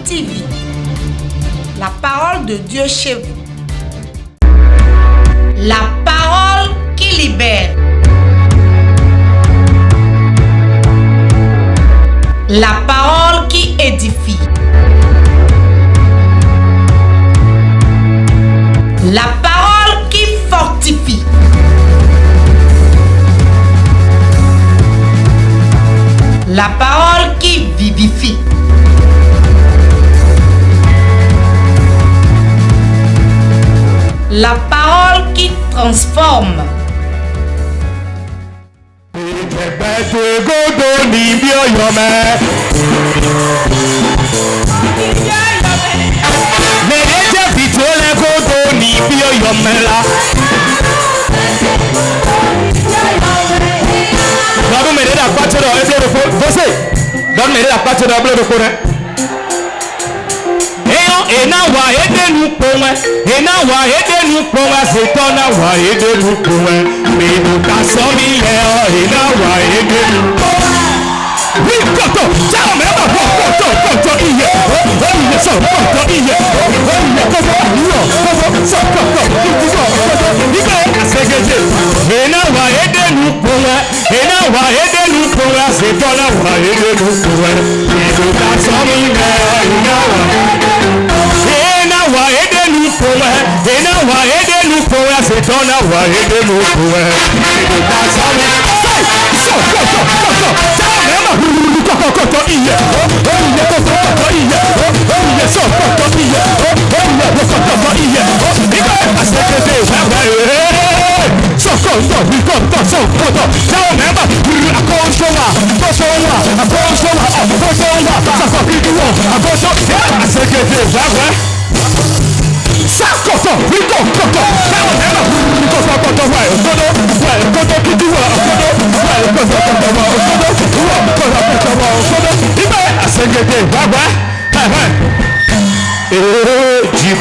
TV, la parole de Dieu chez vous. La parole qui libère. La parole qui édifie. La parole qui fortifie. La parole qui vivifie. La parole qui transforme.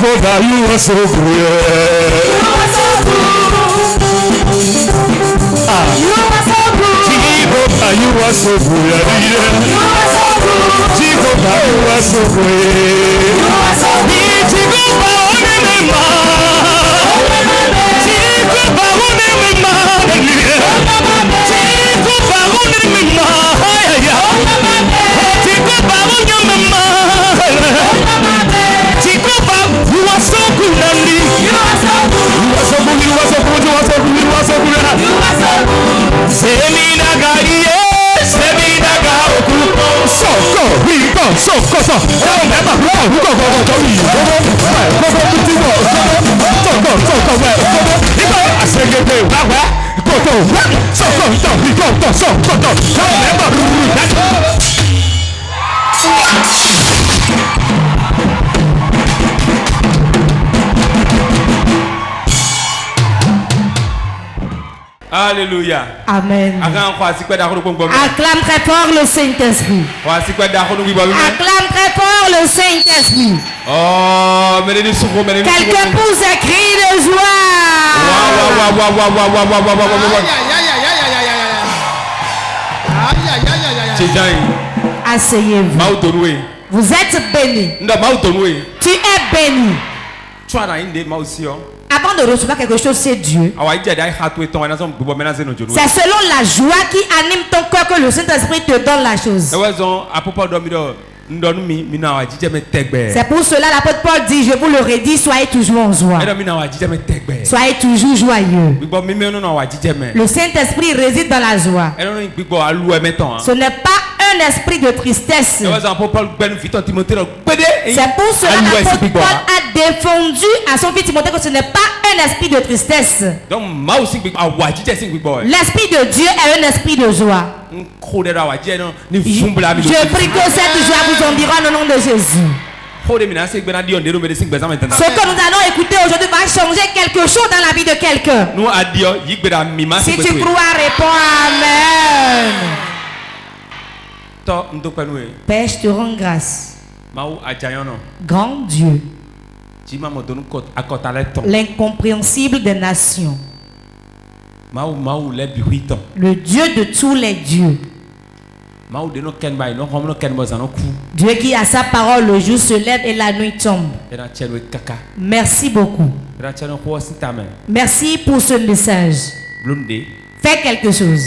Jehovah, you are so good. Jehovah, you are so good. Jehovah, you are so good. Alléluia. Amen. Acclame très fort le Saint-Esprit. Acclame très fort le Saint-Esprit. Oh, quelqu'un pousse un cri de joie. Asseyez-vous. Vous êtes bénis. Tu es béni. Avant de recevoir quelque chose, c'est Dieu. C'est selon la joie qui anime ton cœur que le Saint-Esprit te donne la chose. C'est pour cela l'apôtre Paul dit, je vous le redis, soyez toujours en joie. Soyez toujours joyeux. Le Saint-Esprit réside dans la joie. Ce n'est pas un esprit de tristesse. C'est pour cela l'apôtre Paul a défendu à son fils Timothée que ce n'est pas un esprit de tristesse. L'esprit de Dieu est un esprit de joie. Je prie que cette joie vous environne au nom de Jésus. Ce que nous allons écouter aujourd'hui va changer quelque chose dans la vie de quelqu'un. Si tu crois, réponds Amen. Père, je te rends grâce. Grand Dieu, l'incompréhensible des nations, le Dieu de tous les dieux, Dieu qui a sa parole, le jour se lève et la nuit tombe. Merci beaucoup. Merci pour ce message. Fais quelque chose.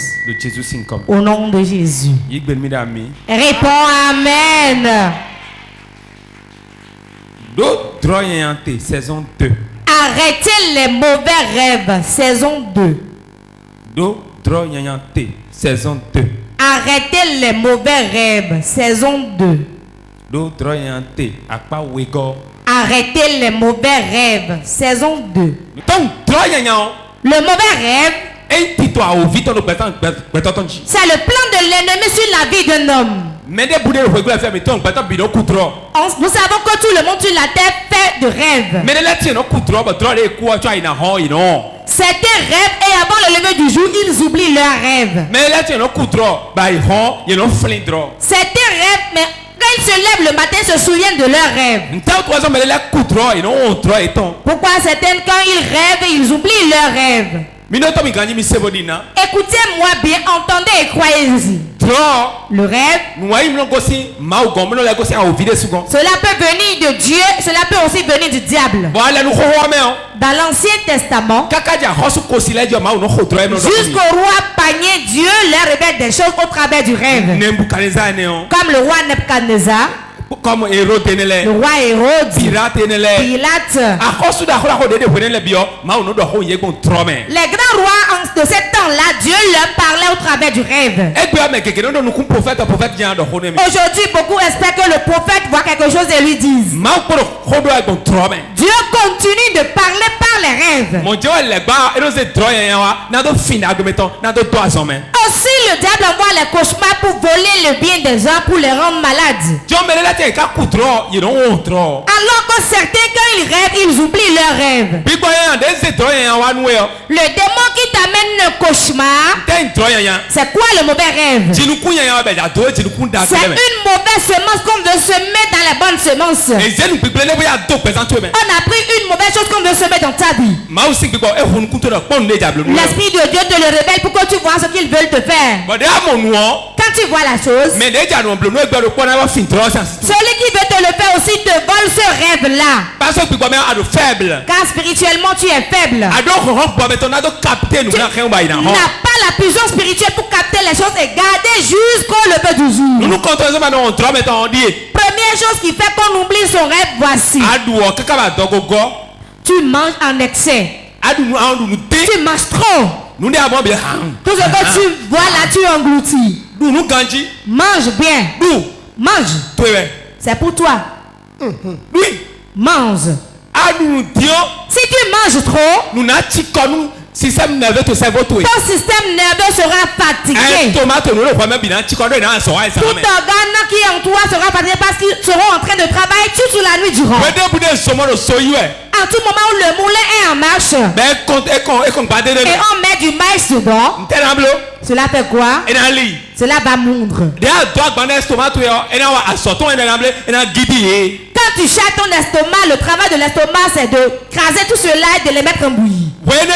Au nom de Jésus. Réponds Amen. Saison 2. Arrêtez les mauvais rêves. Saison 2. Saison 2. Arrêtez les mauvais rêves. Saison 2. Arrêtez les mauvais rêves. Saison 2. Le mauvais rêve, c'est le plan de l'ennemi sur la vie d'un homme. Nous savons que tout le monde sur la terre fait de rêves. Certains rêvent et avant le lever du jour, ils oublient leurs rêves. Certains rêvent, mais quand ils se lèvent le matin, ils se souviennent de leurs rêves. Pourquoi certains, quand ils rêvent, ils oublient leurs rêves? Écoutez-moi bien, entendez et croyez-y. Le rêve, cela peut venir de Dieu, cela peut aussi venir du diable. Dans l'Ancien Testament, jusqu'au roi Panier, Dieu leur révèle des choses au travers du rêve. Comme le roi Nebuchadnezzar, comme Hérode, le roi Hérode, Pilate. Les grands rois de ce temps-là, Dieu leur parlait au travers du rêve. Aujourd'hui, beaucoup espèrent que le prophète voit quelque chose et lui disent. Dieu continue de parler par les rêves. Aussi, le diable envoie les cauchemars pour voler le bien des gens, pour les rendre malades. Alors que certains, quand ils rêvent, ils oublient leurs rêves. Le démon qui t'amène le cauchemar, c'est quoi le mauvais rêve? C'est une mauvaise semence qu'on veut semer dans la bonne semence. On a pris une mauvaise chose qu'on veut semer dans ta vie. L'Esprit de Dieu te le révèle pour que tu vois ce qu'ils veulent te faire. Quand tu vois la chose, celui qui veut te le faire aussi te vole ce rêve-là. Car spirituellement tu es faible. Tu n'as pas la puissance spirituelle pour capter les choses et garder jusqu'au lever du jour. Première chose qui fait qu'on oublie son rêve, voici. Tu manges en excès. Tu manges trop. Tout ce que tu vois là, tu engloutis. Mange bien. Mange. C'est pour toi. Mange. Si tu manges trop, ton système nerveux sera fatigué. Tout organe qui est en toi sera fatigué parce qu'ils seront en train de travailler toute la nuit durant. À tout moment où le moulin est en marche et on met du maïs dedans, cela fait quoi? Cela va moudre. Quand tu chasses ton estomac, le travail de l'estomac c'est de craser tout cela et de les mettre en bouillie. Quand il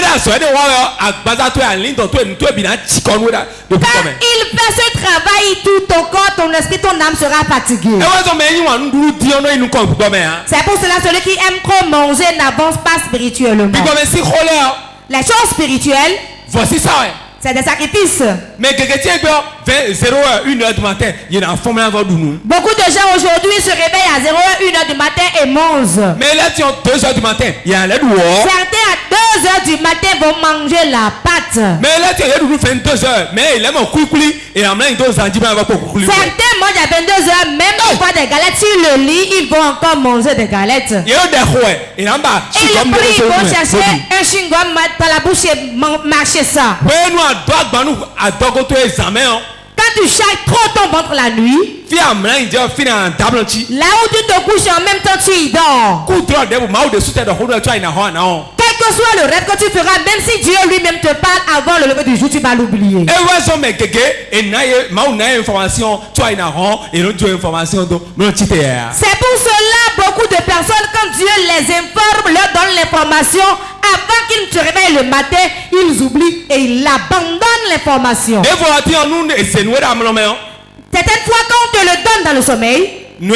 fait ce travail, tout ton corps, ton esprit, ton âme sera fatigué. C'est pour cela celui qui aime trop manger n'avance pas spirituellement. Les choses spirituelles, voici ça. C'est des sacrifices. Mais quelqu'un 0h, 1h du matin, il y a un format avant nous. Beaucoup de gens aujourd'hui se réveillent à 0h, 1h du matin et mangent. Mais là, tu as 2h du matin, il y a un lait dehors. Certains à 2h du matin vont manger la pâte. Mais là, tu as 22h, mais il aime un coucou et en même temps, certains mangent à 22h, même s'ils font des galettes sur le lit, ils vont encore manger des galettes. Et le prix, ils vont chercher un chewing-gum dans la bouche et marcher ça. Quand tu chasses trop ton ventre la nuit, là où tu te couches en même temps tu y dors. Quel que soit le rêve que tu feras, même si Dieu lui-même te parle avant le lever du jour, tu vas l'oublier. C'est pour cela beaucoup de personnes, quand Dieu les informe, leur donne l'information, avant qu'ils se réveillent le matin, ils oublient et ils abandonnent l'information. Certaines fois, quand on te le donne dans le sommeil, ce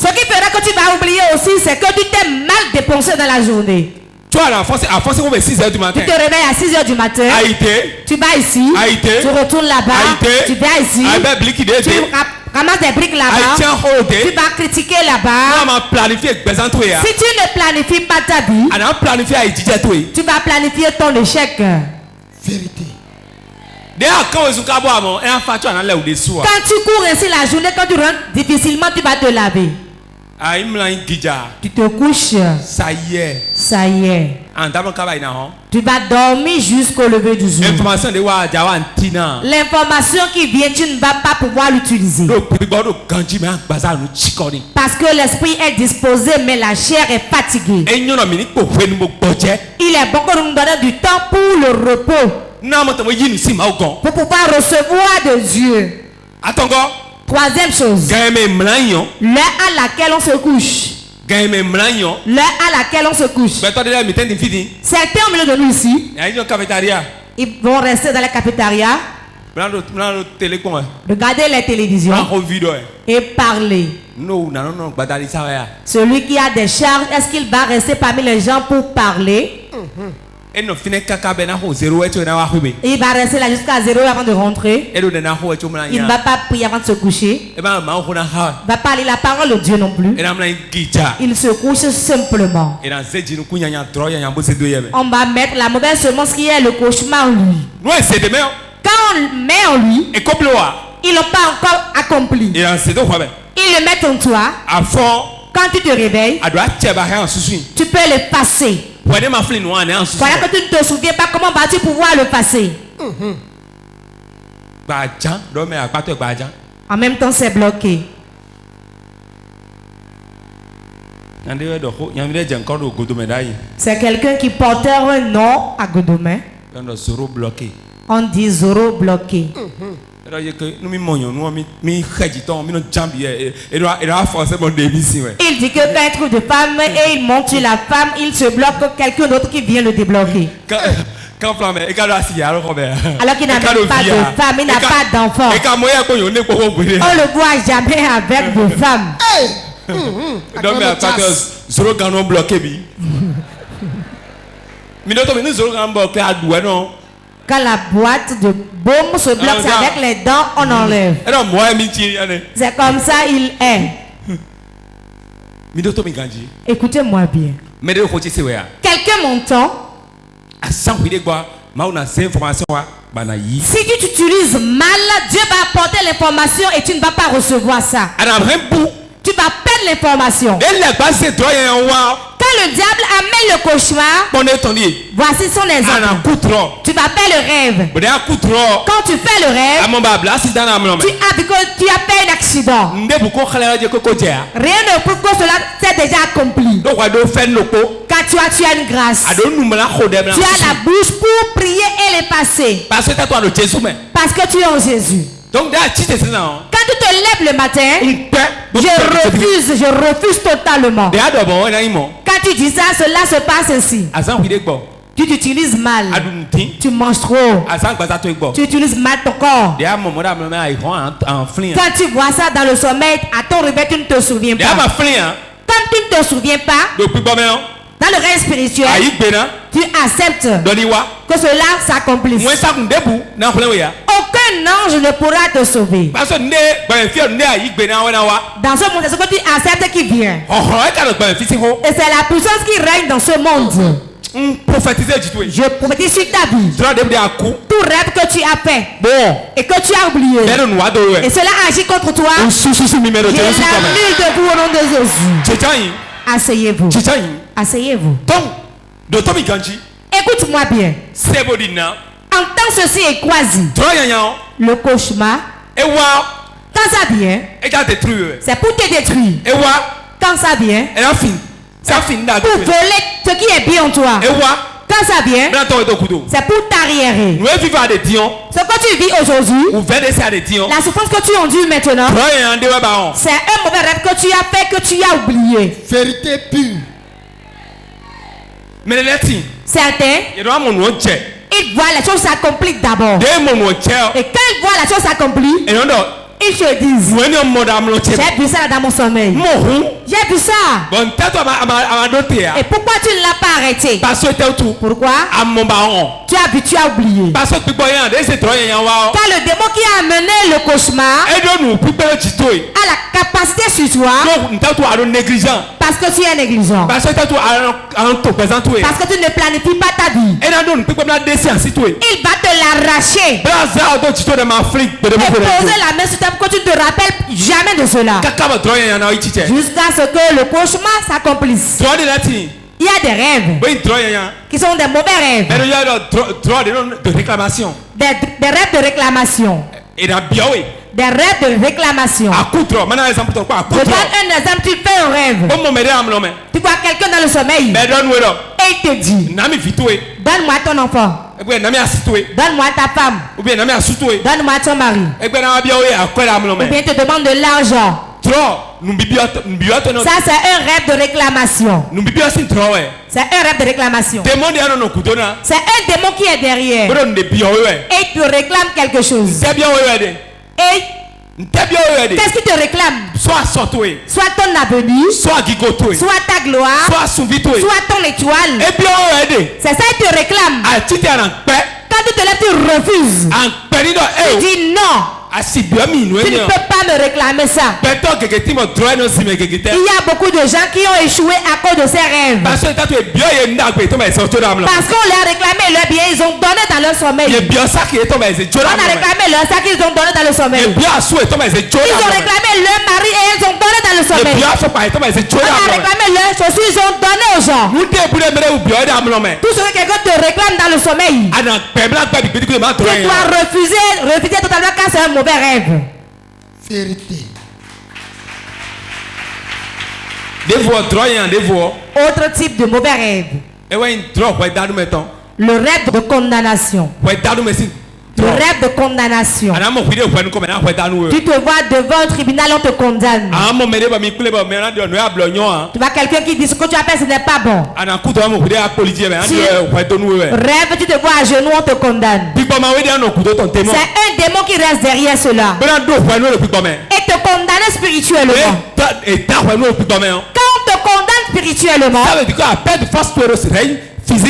qui fera que tu vas oublier aussi, c'est que tu t'es mal dépensé dans la journée. Tu te réveilles à 6 h du matin. Tu vas ici. Tu retournes là-bas. Tu vas ici. Tu ramasses des briques là-bas. Tu vas critiquer là-bas. Si tu ne planifies pas ta vie, tu vas planifier ton échec. Vérité. Quand tu cours ainsi la journée, quand tu rentres difficilement, tu vas te laver. Tu te couches. Ça y est. Ça y est. Tu vas dormir jusqu'au lever du jour. L'information qui vient, tu ne vas pas pouvoir l'utiliser. Parce que l'esprit est disposé, mais la chair est fatiguée. Il est bon que nous nous donnions du temps pour le repos. Pour pouvoir recevoir de Dieu. Troisième chose. L'heure à laquelle on se couche. L'heure à laquelle on se couche. Certains au milieu de nous ici, ils vont rester dans la cafétéria, regarder les télévisions et parler. Celui qui a des charges, est-ce qu'il va rester parmi les gens pour parler? Il va rester là jusqu'à 0 avant de rentrer. Il ne va pas prier avant de se coucher. Il ne va pas lire la parole de Dieu non plus. Il se couche simplement. On va mettre la mauvaise semence qui est le cauchemar en lui. Quand on met en lui, ils ne l'ont pas encore accompli. Ils le mettent en toi. Quand tu te réveilles, tu peux le passer. Voilà que tu ne te souviens pas, comment vas-tu pouvoir le passer? En même temps, c'est bloqué. C'est quelqu'un qui portait un nom à Godomé. On dit Zoro bloqué. Il dit que quand il trouve de femme et il monte sur la femme, il se bloque quelqu'un d'autre qui vient le débloquer. Alors qu'il n'a même pas de femme, il n'a pas d'enfant. On le voit jamais avec de femmes. Quand la boîte de baume se bloque, c'est avec les dents, on enlève. C'est comme ça il est. Écoutez-moi bien. Quelqu'un m'entend. Si tu t'utilises mal, Dieu va apporter l'information et tu ne vas pas recevoir ça. Tu vas perdre l'information. Quand le diable amène le cauchemar, voici son exemple. Tu vas faire le rêve. Quand tu fais le rêve, tu as fait un accident. Rien ne prouve que cela s'est déjà accompli. Quand tu as une grâce, tu as la bouche pour prier et les passer. Parce que tu es en Jésus. Quand tu te lèves le matin, je refuse totalement. Quand tu dis ça, cela se passe ainsi. Tu t'utilises mal. Tu manges trop. Tu utilises mal ton corps. Quand tu vois ça dans le sommeil, à ton réveil, tu ne te souviens pas. Quand tu ne te souviens pas, dans le règne spirituel, tu acceptes que cela s'accomplisse. Aucun ange ne pourra te sauver. Dans ce monde, c'est ce que tu acceptes qui vient. Et c'est la puissance qui règne dans ce monde. Je prophétise sur ta vie. Tout rêve que tu as fait et que tu as oublié, et cela agit contre toi, je l'annule de vous au nom de Jésus. Asseyez-vous. Asseyez-vous. Écoute-moi bien. Entends ceci et quasi. Le cauchemar, quand ça vient, c'est pour te détruire. Quand ça vient, pour voler ce qui est bien en toi. Quand ça vient, c'est pour t'arriérer. Ce que tu vis aujourd'hui, la souffrance que tu endures maintenant, c'est un mauvais rêve que tu as fait, que tu as oublié. Vérité pure. Certains, Il voit les choses s'accomplir d'abord. Et quand il voit la chose s'accomplir, ils se disent, j'ai vu ça dans mon sommeil. J'ai vu ça. Et pourquoi tu ne l'as pas arrêté? Pourquoi? Tu as vu, tu as oublié. Car le démon qui a amené le cauchemar a la capacité sur toi. Parce que tu es négligent. Parce que tu ne planifies pas ta vie. Il va te l'arracher. Et poser la main sur toi pour que tu ne te rappelles jamais de cela. Jusqu'à ce que le cauchemar s'accomplisse. Il y a des rêves qui sont des mauvais rêves. Des rêves de réclamation. Des rêves de réclamation. Je donne un exemple, tu fais un rêve. Tu vois quelqu'un dans le sommeil. Et il te dit, donne-moi ton enfant. Donne-moi ta femme. Donne-moi ton mari. Ou bien te demande de l'argent. Ça c'est un rêve de réclamation. C'est un rêve de réclamation. C'est un démon qui est derrière. Et il te réclame quelque chose. Et qu'est-ce qu'il te réclame? Soit ton avenir, soit ta gloire, soit ton étoile. C'est ça qu'il te réclame. Quand tu te lèves, tu refuses. Tu dis non. Tu ne peux pas me réclamer ça. Il y a beaucoup de gens qui ont échoué à cause de ces rêves. Parce qu'on leur a réclamé leur bien, ils ont donné dans leur sommeil. On a réclamé leur sac, ils ont donné dans le sommeil. Ils ont réclamé leur mari et ils ont donné dans le sommeil. On a réclamé leurs chaussures, ils ont donné aux gens. Tout ce que quelqu'un te réclame dans le sommeil, tu dois refuser totalement car c'est un mauvais rêve. Vérité. Autre type de mauvais rêve. Le rêve de condamnation. Le rêve de condamnation. Tu te vois devant un tribunal, on te condamne. Tu vois quelqu'un qui dit ce que tu appelles ce n'est pas bon. Tu rêves, tu te vois à genoux, on te condamne. C'est un démon qui reste derrière cela. Et te condamne spirituellement. Quand on te condamne spirituellement, dans le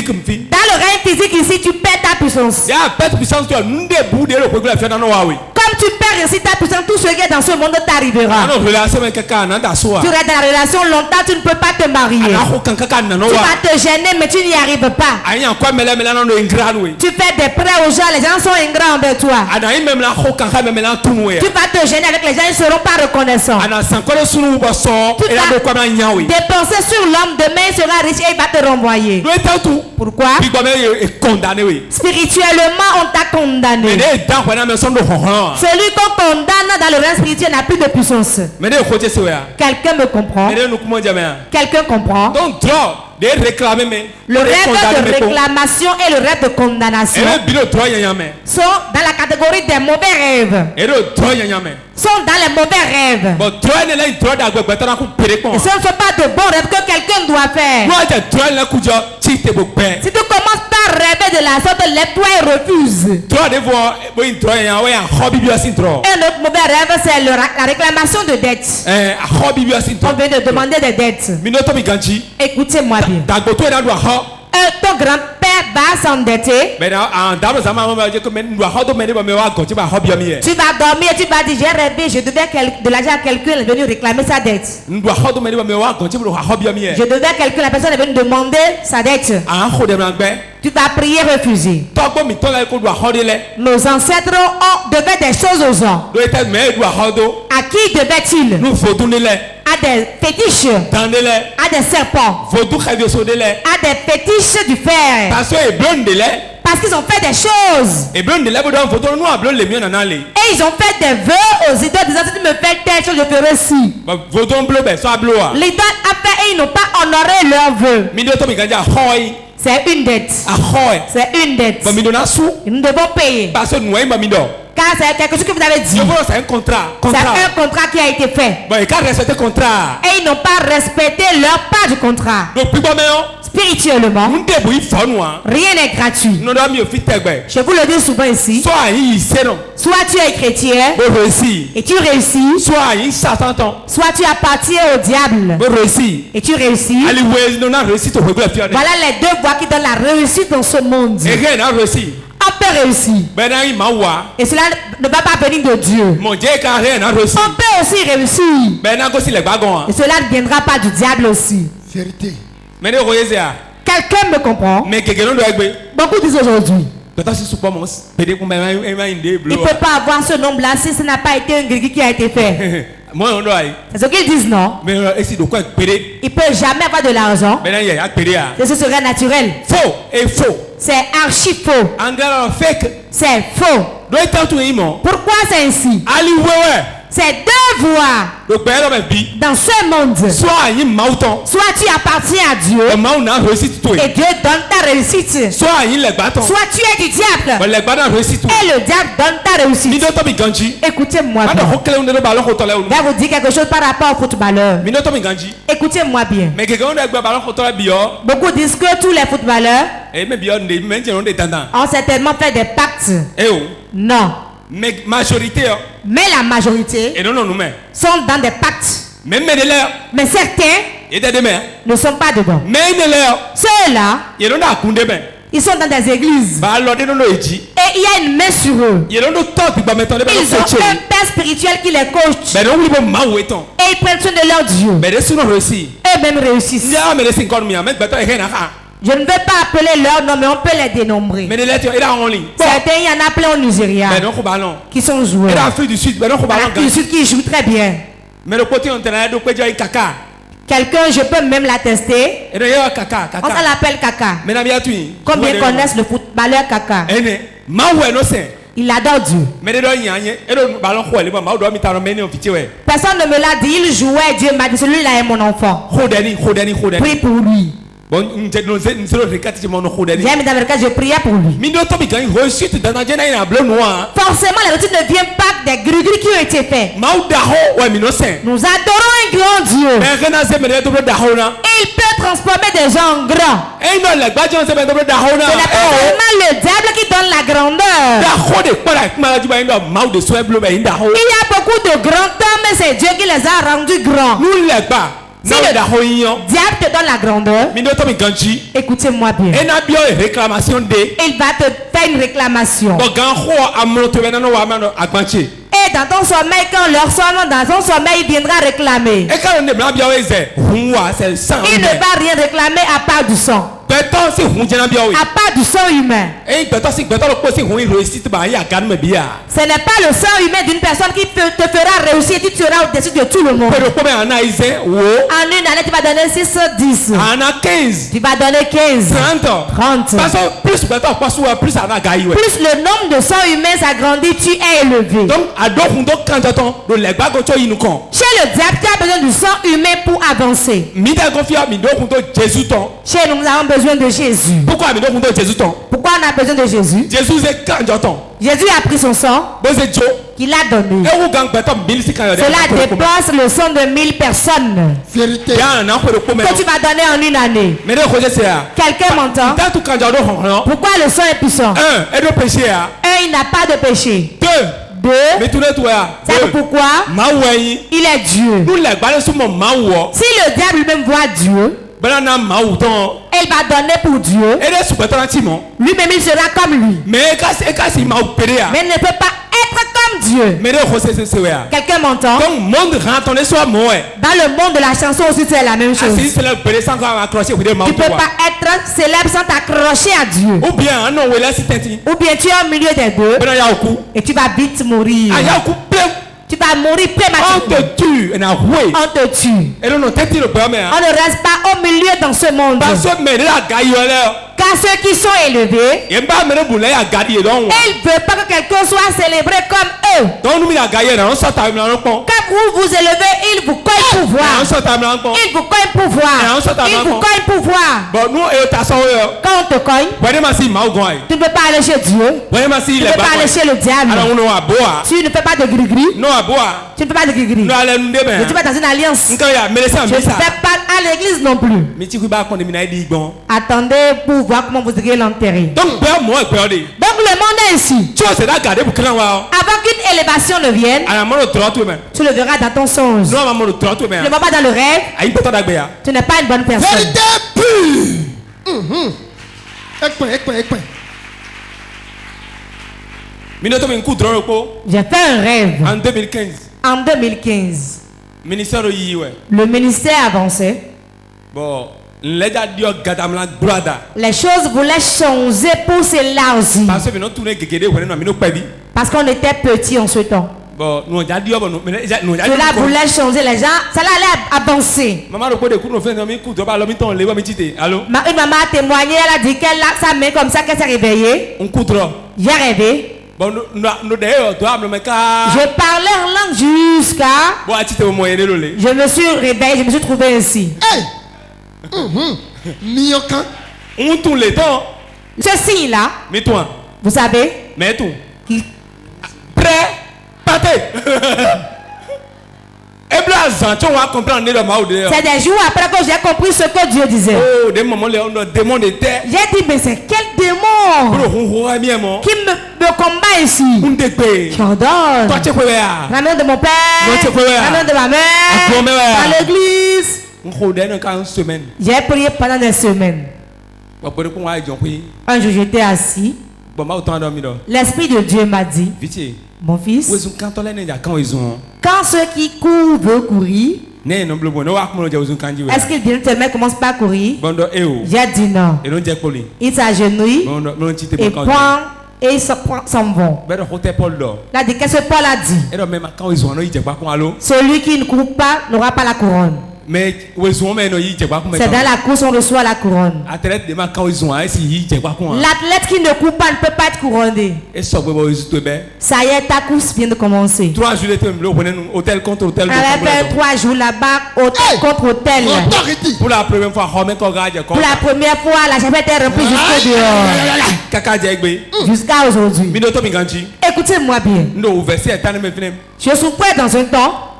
règne physique ici, tu perds ta puissance. Comme tu perds ici ta puissance, tout ce qui est dans ce monde t'arrivera. Tu restes dans la relation longtemps, tu ne peux pas te marier. Tu vas te gêner, mais tu n'y arrives pas. Tu fais des prêts aux gens, les gens sont ingrats envers toi. Tu vas te gêner avec les gens, ils ne seront pas reconnaissants. Tu vas dépenser sur l'homme, demain il sera riche et il va te renvoyer. Pourquoi? Spirituellement, on t'a condamné. Celui qu'on condamne dans le règne spirituel n'a plus de puissance. Quelqu'un me comprend? Quelqu'un comprend? Le rêve de réclamation et le rêve de condamnation sont dans la catégorie des mauvais rêves. Sont dans les mauvais rêves. Et ce ne sont pas de bons rêves que quelqu'un doit faire. Si tu commences par rêver de la sorte, lève-toi et refuse. Un autre mauvais rêve, c'est la réclamation de dettes. On vient de demander des dettes. Écoutez-moi bien. Ton grand-père va s'endetter. Tu vas dormir et tu vas dire j'ai rêvé, je devais de l'argent à quelqu'un, il est venu réclamer sa dette. Je devais à quelqu'un, la personne est venue demander sa dette. Tu vas prier, refuser. Nos ancêtres devaient des choses aux gens. À qui devaient-ils? À des fétiches, à des serpents, à des fétiches du fer. Parce qu'ils ont fait des choses. Et ils ont fait des vœux aux idoles disant si tu me fais telle chose, je ferai ci. L'idole a fait et ils n'ont pas honoré leurs vœux. C'est une dette. C'est une dette. Nous devons payer. Car c'est quelque chose que vous avez dit. C'est un contrat. C'est un contrat qui a été fait. Et ils n'ont pas respecté leur part du contrat. Spirituellement, rien n'est gratuit. Je vous le dis souvent ici. Soit tu es chrétien et tu réussis, soit tu appartiens au diable et tu réussis. Voilà les deux voies qui donnent la réussite dans ce monde. On peut réussir. Et cela ne va pas venir de Dieu. On peut aussi réussir. Et cela ne viendra pas du diable aussi. Vérité. Quelqu'un me comprend? Beaucoup disent aujourd'hui. Il ne peut pas avoir ce nombre-là si ce n'a pas été un grégui qui a été fait. C'est ce qu'ils disent, non? Il ne peut jamais avoir de l'argent. Et ce serait naturel. Faux et faux. C'est archi faux. C'est faux. Pourquoi c'est ainsi? C'est deux voies dans ce monde. Soit tu appartiens à Dieu et Dieu donne ta réussite. Soit tu es du diable et le diable donne ta réussite. Écoutez-moi bien. Je vais vous dire quelque chose par rapport aux footballeurs. Écoutez-moi bien. Beaucoup disent que tous les footballeurs ont certainement fait des pactes. Non. Mais la majorité sont dans des pactes. Mais certains ne sont pas dedans. Ceux-là, ils sont dans des églises. Et il y a une main sur eux. Ils ont un père spirituel qui les coach. Et ils prennent soin de leur Dieu. Eux-mêmes réussissent. Je ne vais pas appeler leur nom, mais on peut les dénombrer. Certains, il y en a plein au Nigeria qui sont joueurs. En Afrique du Sud qui jouent très bien. Quelqu'un, je peux même l'attester. On l'appelle Kaka. Combien connaissent le footballeur Kaka? Il adore Dieu. Personne ne me l'a dit. Il jouait, Dieu m'a dit, celui-là est mon enfant. Prie pour lui. J'aime d'Amérique, je priais pour lui. Forcément, la réussite ne vient pas des gris-gris qui ont été faits. Nous adorons un grand Dieu. Et il peut transformer des gens en grands. Ce n'est pas seulement le diable qui donne la grandeur. Il y a beaucoup de grands hommes, mais c'est Dieu qui les a rendus grands. Si le diable te donne la grandeur, écoutez-moi bien. Il va te faire une réclamation. Et dans ton sommeil, quand leur sonne dans son sommeil, il viendra réclamer. Il ne va rien réclamer à part du sang. À part du sang humain. Ce n'est pas le sang humain d'une personne qui te fera réussir. Tu seras au-dessus de tout le monde. En une année, tu vas donner 6, 10. Tu vas donner 15, 30. Plus le nombre de sang humain s'agrandit, tu es élevé. Chez le diable, tu as besoin du sang humain pour avancer. Chez nous, nous avons besoin de Jésus. Pourquoi on a besoin de Jésus? Jésus a pris son sang qu'il a donné. Cela dépasse le sang de 1000 personnes. Vérité. Que tu vas donner en une année. Quelqu'un m'entend? Pourquoi le sang est puissant? Il n'a pas de péché. C'est pourquoi il est Dieu. Si le diable lui-même voit Dieu, il va donner pour Dieu. Lui-même il sera comme lui. Mais il ne peut pas être comme Dieu. Quelqu'un m'entend? Dans le monde de la chanson aussi c'est la même chose. Tu ne peux pas être célèbre sans t'accrocher à Dieu. Ou bien tu es au milieu des deux et tu vas vite mourir. Tu vas mourir prématurément. On te tue. On ne reste pas au milieu dans ce monde. Quand Car ceux qui sont élevés, ils ne veulent pas que quelqu'un soit célébré comme eux. Quand vous vous élevez, ils vous cognent pouvoir. Ils vous cognent pouvoir. Ils vous cognent pouvoir. Quand on te cogne, tu ne peux pas aller chez Dieu. Tu ne peux pas aller chez le diable. Tu ne fais pas de gris-gris. Tu ne fais pas de gris-gris. Tu vas dans une alliance. Je ne fais pas à l'église non plus. Attendez pour voir comment vous allez l'enterrer. Donc le monde est ici. Avant qu'une élévation ne vienne, tu le verras dans ton songe. Tu ne le vois pas dans le rêve. Tu n'es pas une bonne personne. Vérité pure. J'ai fait un rêve. En 2015. En 2015. Le ministère avançait. Bon. Les choses voulaient changer pour s'élargir. Parce qu'on était petits en ce temps. Cela voulait changer les gens. Ça allait avancer. Une maman a témoigné. Elle a dit qu'elle a sa main comme ça, qu'elle s'est réveillée. J'ai rêvé. Je parlais en langue jusqu'à. Je me suis réveillé. Je me suis trouvé ainsi. Ce signe-là, vous savez, c'est des jours après que j'ai compris ce que Dieu disait. J'ai dit, mais c'est quel démon qui me combat ici? J'adore. La main de mon père, la main de ma mère, dans l'église. J'ai prié pendant des semaines. Un jour j'étais assis. L'Esprit de Dieu m'a dit, mon fils, quand ceux qui courent veulent courir, est-ce qu'ils viennent tellement commencent pas à courir? J'ai dit non. Ils s'agenouillent et prennent et ils s'en vont. Il a dit, qu'est-ce que Paul a dit? Celui qui ne court pas n'aura pas la couronne. C'est dans la course on reçoit la couronne. L'athlète qui ne court pas ne peut pas être couronné. Ça y est, ta course vient de commencer. 3 jours hôtel contre hôtel. Elle a fait 3 jours là-bas, hôtel contre hôtel. Pour la première fois, la chapelle était remplie jusqu'au dehors. Jusqu'à aujourd'hui. Écoutez-moi bien. Je souffrais dans un temps.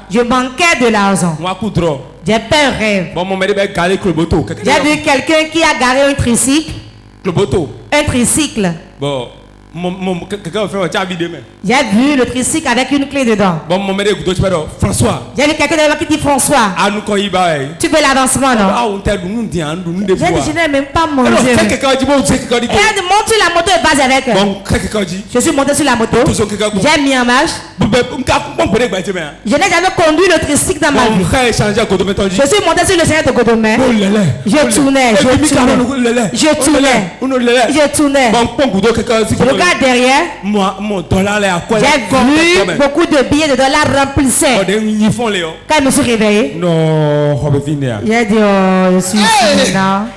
Je manquais de l'argent. J'ai fait un rêve. J'ai vu quelqu'un qui a garé un tricycle. Un tricycle. J'ai vu le tricycle avec une clé dedans. J'ai vu quelqu'un qui dit François. Tu veux l'avancement, non? J'ai dit, je n'ai même pas mangé. Elle a dit, monte sur la moto et vas avec elle. Je suis monté sur la moto. J'ai mis en marche. Je n'ai jamais conduit le tricycle dans ma vie. Je suis monté sur le chemin de Godomé. Je tournais. Regarde derrière. J'ai vu beaucoup de billets de dollars remplissaient. Quand je me suis réveillé, j'ai dit, oh, je suis ici maintenant.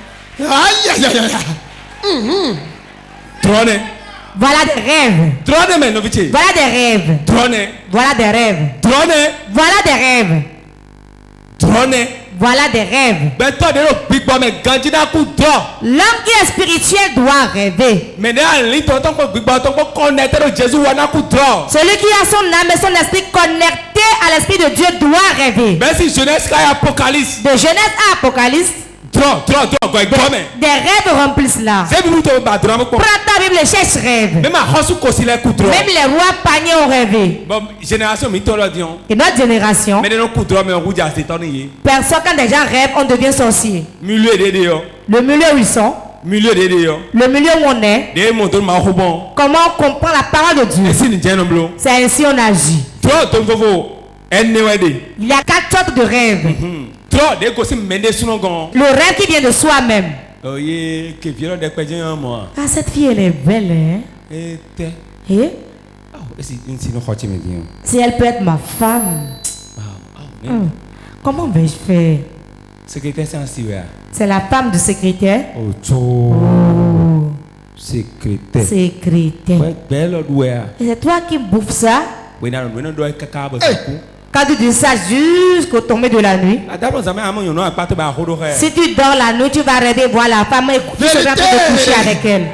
Voilà des rêves. Voilà des rêves. Voilà des rêves. Voilà des rêves. Voilà des rêves. L'homme qui est spirituel doit rêver. Celui qui a son âme et son esprit connecté à l'esprit de Dieu doit rêver. De Genèse à Apocalypse. Des rêves remplissent là. Prends ta Bible et cherche rêve. Même les rois pagnés ont rêvé. Et notre génération, personne, quand des gens rêvent, on devient sorcier. Le milieu où ils sont, le milieu où on est, comment on comprend la parole de Dieu. C'est ainsi on agit. Il y a 4 sortes de rêves. Le rêve qui vient de soi-même. Ah, cette fille elle est belle, hein? Et? Si elle peut être ma femme. Comment vais-je faire? C'est la femme du secrétaire. Oh. Secrétaire. Secrétaire. Et c'est toi qui bouffes ça. Quand tu dis ça jusqu'au tombé de la nuit. Si tu dors la nuit, tu vas rêver voir la femme et tu vas te coucher avec elle.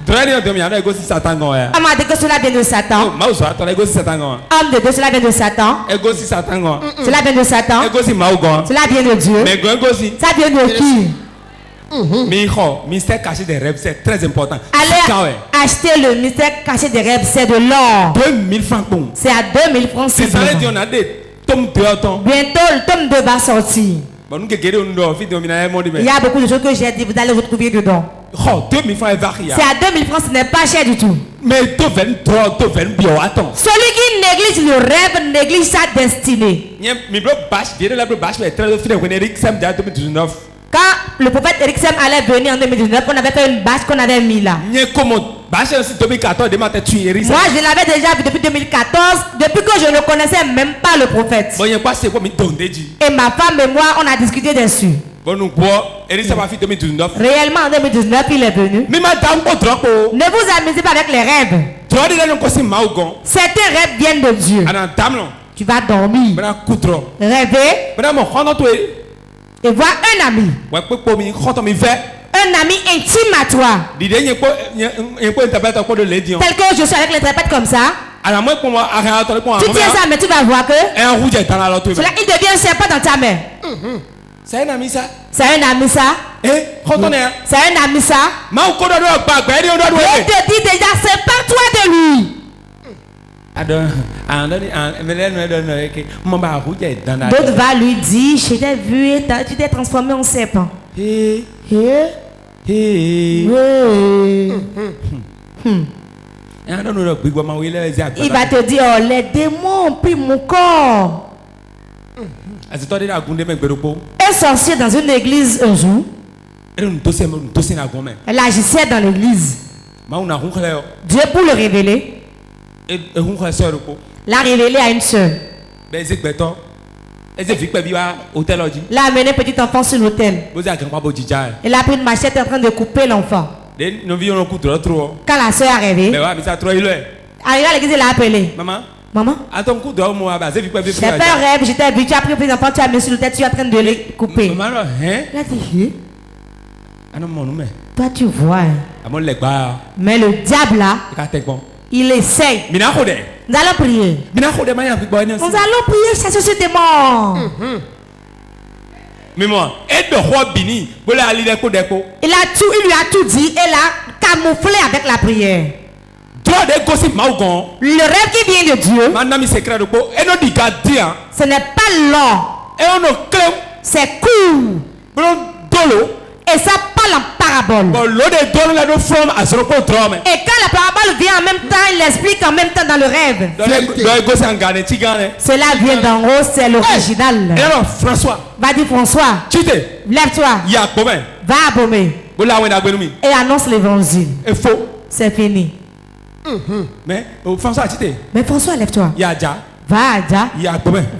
On m'a dit que cela vient de Satan. Homme de Dieu, cela vient de Satan. Cela vient de Satan. Cela vient de Dieu. Ça vient de qui? Mystère caché des rêves, c'est très important. Allez acheter le mystère caché des rêves, c'est de l'or. 2000 francs. C'est à 2000 francs. C'est ça, on a des tomes 2 à temps. Bientôt, le tome 2 va sortir. Il y a beaucoup de choses que j'ai dit, vous allez vous trouver dedans. Oh, 2000 francs est variable. C'est à 2000 francs, ce n'est pas cher du tout. Mais tu 23, tu 20 attends. Celui qui néglige le rêve néglige sa destinée. Quand le prophète Eric Sem allait venir en 2019, on avait fait une bâche qu'on avait mis là. Moi, je l'avais déjà vu depuis 2014, depuis que je ne connaissais même pas le prophète. Et ma femme et moi, on a discuté dessus. Réellement, en 2019, il est venu. Ne vous amusez pas avec les rêves. Certains rêves viennent de Dieu. Tu vas dormir, rêver et voir un ami. Un ami intime à toi. Tel que je suis avec les trompettes comme ça. Tu tiens ça, mais tu vas voir que cela, il devient un serpent dans ta main. C'est un ami ça. C'est un ami ça. C'est un ami ça. Je te dis déjà, sépare-toi de lui. D'autres va lui dire, je t'ai vu et tu t'es transformé en serpent. Il va te dire, oh, les démons ont pris mon corps. Un sorcier dans une église un jour, elle agissait dans l'église. Dieu pour le révéler l'a révélé à une soeur. L'a amené petit enfant sur l'autel. Elle a pris une machette en train de couper l'enfant. Quand la soeur est arrivée, arrivée à l'église, elle a appelé. Maman, j'ai fait un rêve, j'étais vu, tu as pris l'enfant, tu as mis sur l'autel, tu es en train de le couper. Elle a dit, toi tu vois. Mais le diable là, il essaye. Nous allons prier. Nous allons prier, chasser ce démon. Il lui a tout dit et l'a camouflé avec la prière. Le rêve qui vient de Dieu, ce n'est pas l'or, c'est court. Et ça parle en parabole. Et quand la parabole vient en même temps, il l'explique en même temps dans le rêve. Cela vient d'en haut, c'est l'original. Va dire François, lève-toi, va à Bomé et annonce l'évangile. C'est fini. Mais François, lève-toi. Va à Adja,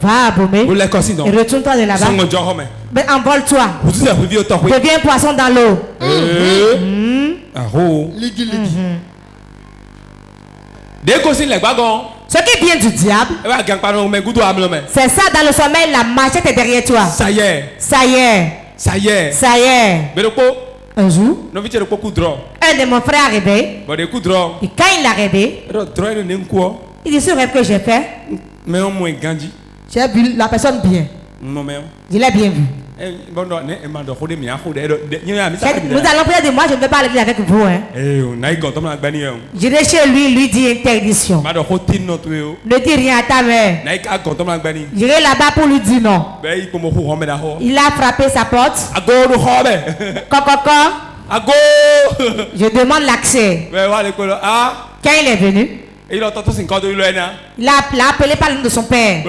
va à Bomé et retourne-toi de là-bas. Mais envole-toi. Deviens poisson dans l'eau. Ce qui vient du diable, c'est ça dans le sommeil, la machette est derrière toi. Ça y est. Un jour, un de mon frère est arrivé. Et quand il est arrivé, il dit, ce rêve que j'ai fait, j'ai vu la personne bien. Je l'ai bien vu. Nous allons prier de moi, je ne vais pas aller avec vous. J'irai chez lui dit interdiction. Ne dis rien à ta mère. J'irai là-bas pour lui dire non. Il a frappé sa porte. Je demande l'accès. Quand il est venu, il a appelé par le nom de son père.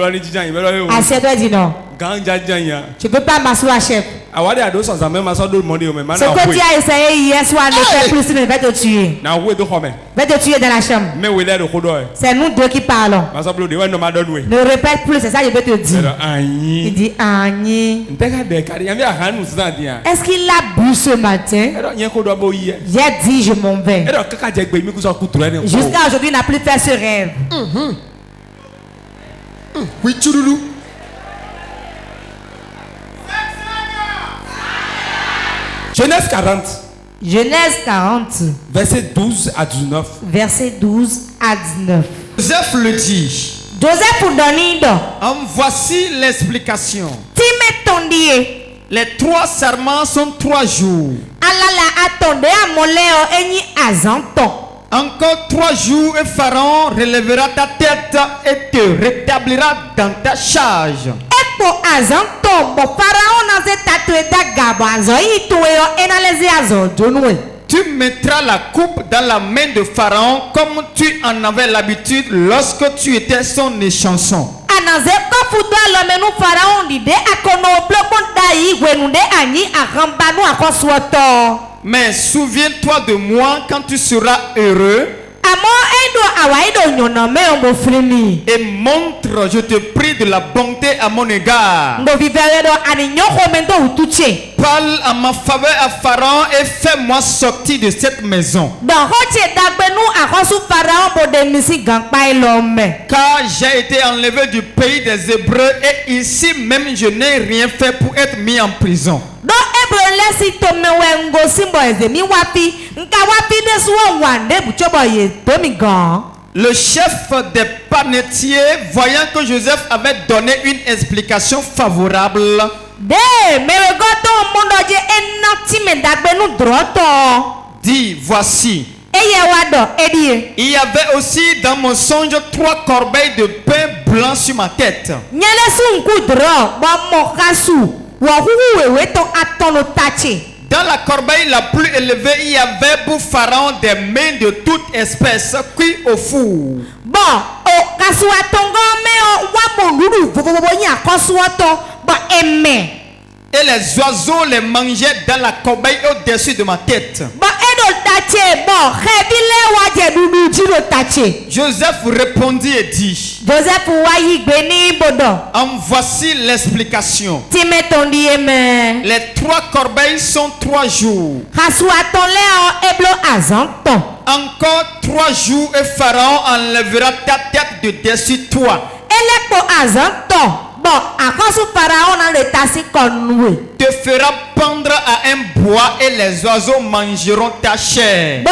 Assieds-toi et dit non. Je ne peux pas m'asseoir, chef. Ce que tu as essayé hier soir ne fait plus, il va te tuer. Va te tuer dans la chambre. C'est nous deux qui parlons. Ne répète plus, c'est ça que je vais te dire. Il dit Agni. Est-ce qu'il a bu ce matin? J'ai dit je m'en vais. Jusqu'à aujourd'hui, il n'a plus fait ce rêve. Oui, Tchouloulou. Genèse 40. Genèse 40. Verset 12 à 19. Verset 12 à 19. Joseph le dit. Joseph Donido. Voici l'explication. Timetondie. Les 3 serments sont 3 jours. Alala attendez à moléo eni azanton. Encore 3 jours et Pharaon relèvera ta tête et te rétablira dans ta charge. Epo azanton bo Pharaon na ze tatue da gabo azo itueo enalezi azo donwe. Tu mettras la coupe dans la main de Pharaon comme tu en avais l'habitude lorsque tu étais son échanson. Anaze kofudo alomenu Pharaon dide akono blokon dai wenunde ani arambanu akoswoto. Mais souviens-toi de moi quand tu seras heureux. Et montre, je te prie, de la bonté à mon égard. Parle à ma faveur à Pharaon et fais-moi sortir de cette maison. Car j'ai été enlevé du pays des Hébreux et ici même je n'ai rien fait pour être mis en prison. Le chef des panetiers, voyant que Joseph avait donné une explication favorable, dit voici. Il y avait aussi dans mon songe 3 corbeilles de pain blanc sur ma tête. Dans la corbeille la plus élevée, il y avait pour Pharaon des mains de toute espèce cuites au four. Et les oiseaux les mangeaient dans la corbeille au-dessus de ma tête. Joseph répondit et dit, voici l'explication. Les 3 corbeilles sont 3 jours. Encore 3 jours et Pharaon enlèvera ta tête de dessus toi. Te fera pendre à un bois et les oiseaux mangeront ta chair.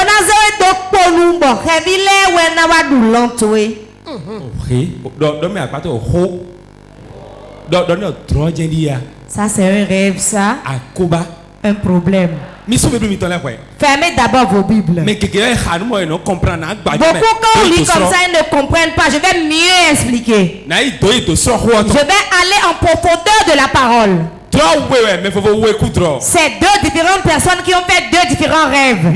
Ça c'est un rêve, ça. Un problème. Fermez d'abord vos Bibles. Beaucoup quand on lit comme ça, ils ne comprennent pas. Je vais mieux expliquer. Je vais aller en profondeur de la parole. C'est 2 différentes personnes qui ont fait 2 différents rêves.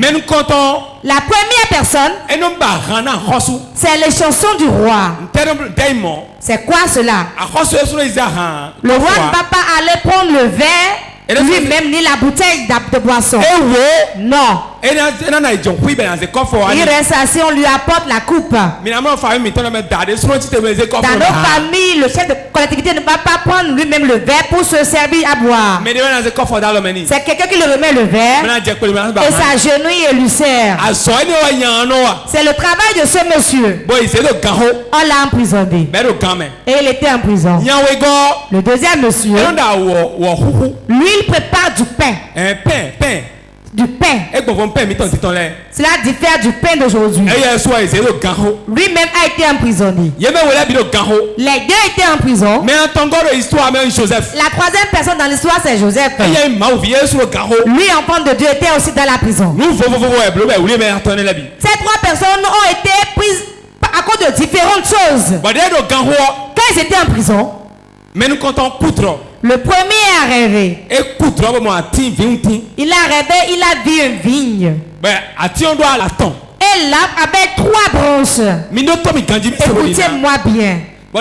La première personne, c'est les chansons du roi. C'est quoi cela? Le roi ne va pas aller prendre le verre lui-même ni la bouteille de boisson. Non. Il reste assis, on lui apporte la coupe. Dans nos familles, le chef de collectivité ne va pas prendre lui-même le verre pour se servir à boire. C'est quelqu'un qui lui remet le verre et s'agenouille et lui sert. C'est le travail de ce monsieur. On l'a emprisonné. Et il était en prison. Le deuxième monsieur, lui il prépare du pain. Du pain. Cela diffère du pain d'aujourd'hui. Lui-même a été emprisonné. Les 2 étaient en prison. La troisième personne dans l'histoire, c'est Joseph. Lui, enfant de Dieu, était aussi dans la prison. Ces 3 personnes ont été prises à cause de différentes choses. Quand ils étaient en prison, le premier a rêvé. Il a rêvé, il a vu une vigne. Et là, avec 3 branches. Écoutez-moi bien. Il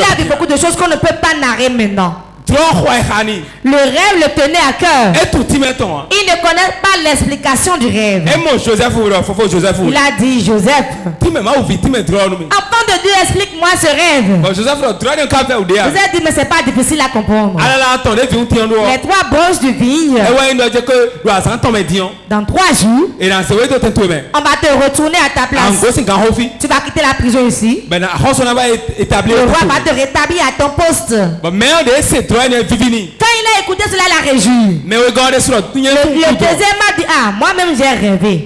a vu beaucoup de choses qu'on ne peut pas narrer maintenant. Le rêve le tenait à cœur. Il ne connaît pas l'explication du rêve. Il a dit, Joseph, enfant de Dieu, explique-moi ce rêve. Joseph dit, mais c'est pas difficile à comprendre. Les 3 branches de vigne, dans 3 jours, on va te retourner à ta place. Tu vas quitter la prison ici. Le roi va te rétablir à ton poste. Quand il a écouté cela, il a réjoui. Le deuxième a dit, ah, moi-même j'ai rêvé.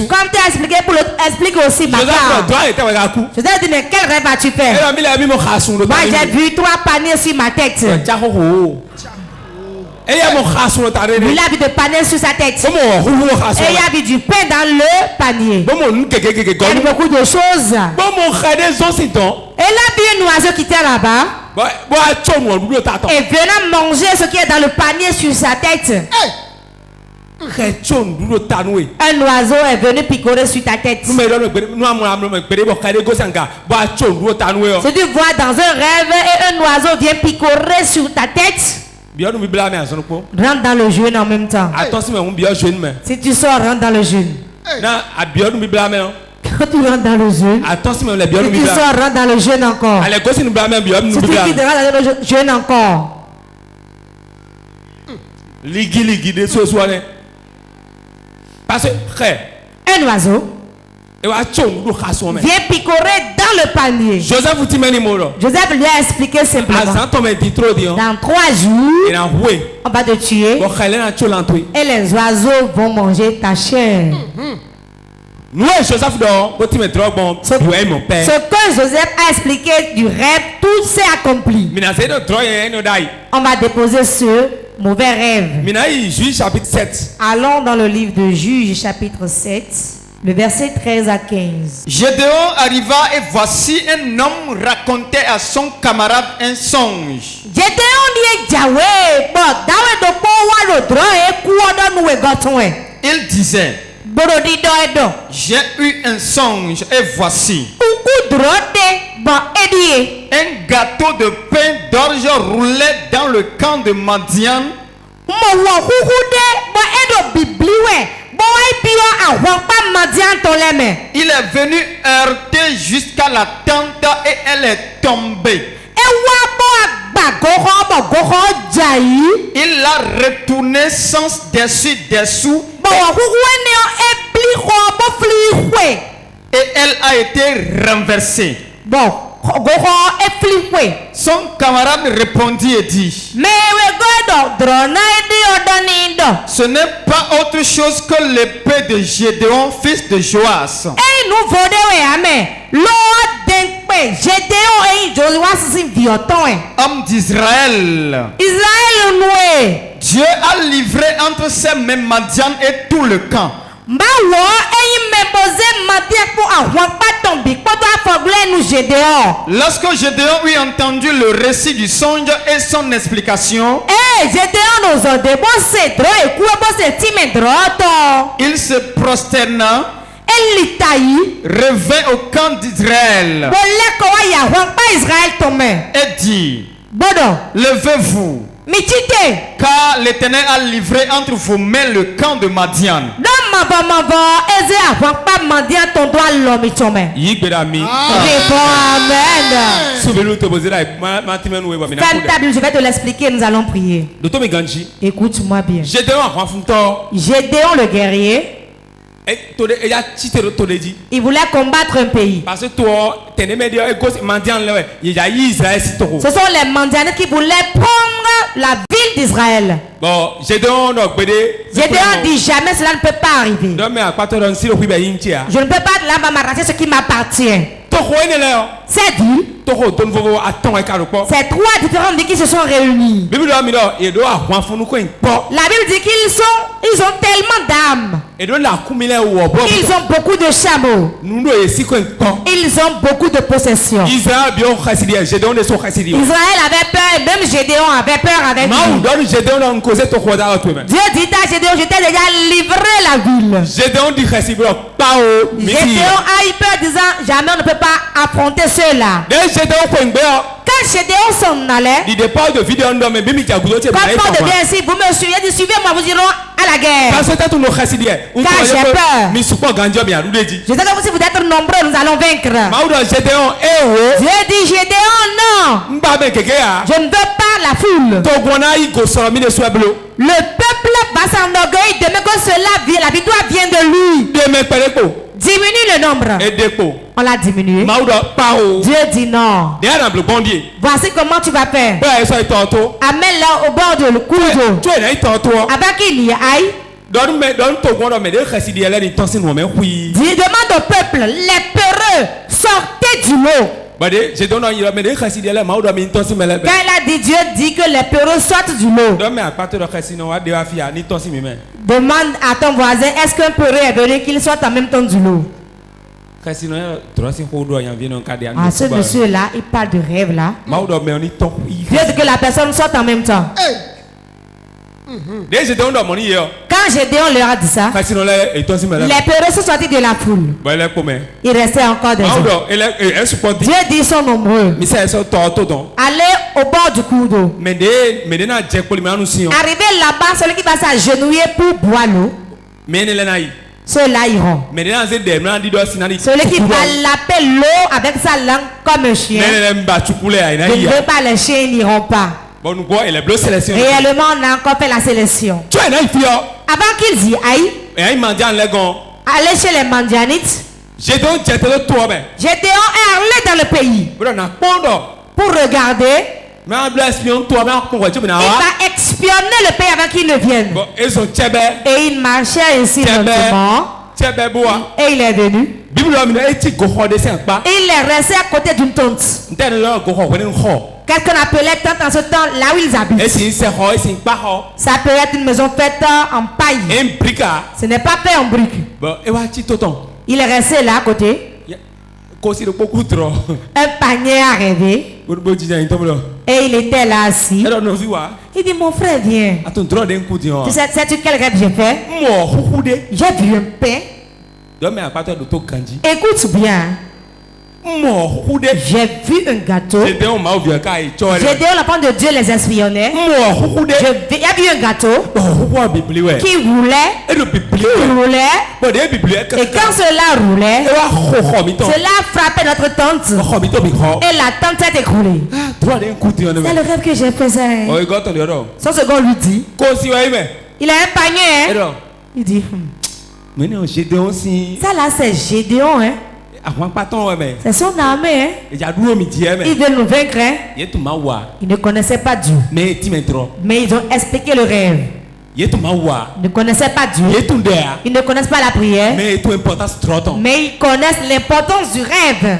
Comme tu as expliqué pour l'autre, explique aussi ma part. Joseph dit, mais quel rêve as-tu fait? Moi j'ai vu 3 paniers sur ma tête. Il a vu de paniers sur sa tête. Et il a vu du pain dans le panier. Il y a beaucoup de choses. Et il a vu un oiseau qui était là-bas. Et venant manger ce qui est dans le panier sur sa tête. Un oiseau est venu picorer sur ta tête. Si tu vois dans un rêve et un oiseau vient picorer sur ta tête, rentre dans le jeûne en même temps. Si tu sors, rentre dans le jeûne. Quand tu rentres dans le jeûne, si tu sors, rentre dans le jeûne encore. Si tu quittes, rentre dans le jeûne encore. Parce que un oiseau vient picorer dans le panier. Joseph lui a expliqué simplement. Dans 3 jours, on va te tuer et les oiseaux vont manger ta chair. Ce que Joseph a expliqué du rêve, tout s'est accompli. On va déposer ce mauvais rêve. Allons dans le livre de Juges chapitre 7, le verset 13 à 15. Gédéon arriva et voici un homme racontait à son camarade un songe. Il disait, j'ai eu un songe et voici un gâteau de pain d'orge roulait dans le camp de Madian. Il est venu heurter jusqu'à la tente et elle est tombée. Il l'a retourné sens dessus dessous et elle a été renversée. Son camarade répondit et dit, ce n'est pas autre chose que l'épée de Gédéon, fils de Joas. Homme d'Israël. Dieu a livré entre ses mains Madian et tout le camp. Lorsque Gédéon eut entendu le récit du songe et son explication, il se prosterna, revint au camp d'Israël et dit, levez-vous, car l'Éternel a livré entre vos mains le camp de Madian. Je vais te l'expliquer, nous allons prier. Écoute-moi bien. Gédéon le guerrier, il voulait combattre un pays. Ce sont les Madianites qui voulaient prendre la ville d'Israël. Gédéon dit jamais cela ne peut pas arriver. Je ne peux pas m'arracher ce qui m'appartient. C'est dit. C'est 3 différentes vies qui se sont réunies. La Bible dit qu'ils ont tellement d'âmes. Ils ont beaucoup de chameaux. Ils ont beaucoup de possessions. Israël avait peur et même Gédéon avait peur avec lui. Dieu dit à Gédéon, je t'ai déjà livré la ville. Gédéon a eu peur disant, jamais on ne peut pas pas affronter ceux-là. Quand Gédéon s'en allait, quand Paul devient ainsi, vous me suivez, suivez-moi, vous irons à la guerre. Car j'ai peur. Je sais que si vous êtes nombreux, nous allons vaincre. Dieu dit Gédéon, non. Je ne veux pas la foule. Le peuple va s'enorgueillir demain que cela, la victoire vient de lui. Diminue le nombre. On l'a diminué. Dieu dit non. Voici comment tu vas faire. Amène-la au bord du cours d'eau. Avant qu'il y aille. Demande au peuple, les peureux, sortez du lot. Quand il a dit, Dieu dit que les peureux sortent du lot. Demande à ton voisin, est-ce qu'un peureux est venu qu'il sorte en même temps du lot? Ah, ce monsieur-là, il parle de rêve là. Dieu dit que la personne sorte en même temps. Quand Gédéon leur a dit ça, les peureux sont sortis de la foule. Il restait encore des gens. Dieu dit ils sont nombreux. Allez au bord du cours d'eau. Arrivé là-bas, celui qui va s'agenouiller pour boire l'eau, ceux-là iront. Celui qui va laper l'eau avec sa langue comme un chien, je ne veux pas, les chiens n'iront pas. Réellement, on a encore fait la sélection. Avant qu'ils y aillent, aller chez les Mandianites, Gédéon est allé dans le pays pour regarder. Il va espionner le pays avant qu'ils ne viennent. Et il marchait ainsi lentement. Et il est venu. Et il est resté à côté d'une tente. Qu'est-ce qu'on appelait tente en ce temps, là où ils habitent? Ça peut être une maison faite en paille. Ce n'est pas fait en briques. Il est resté là à côté. Un panier a rêvé. Et il était là assis. Il dit, mon frère, viens. Tu sais quel rêve j'ai fait? J'ai vu un pain. Écoute bien. J'ai vu un gâteau. Gédéon, l'enfant de Dieu, les espionnait. Il y a vu un gâteau qui roulait. Et quand cela roulait, cela frappait notre tente. Et la tente s'est écroulée. C'est le rêve que j'ai fait ça. Son second lui dit, il a un panier. Hein? Il dit, ça là c'est Gédéon. Hein? C'est son armée. Hein? Il veut nous vaincre. Hein? Ils ne connaissaient pas Dieu. Mais ils ont expliqué le rêve. Ils ne connaissaient pas Dieu. Ils ne connaissent pas la prière. Mais ils connaissent l'importance du rêve.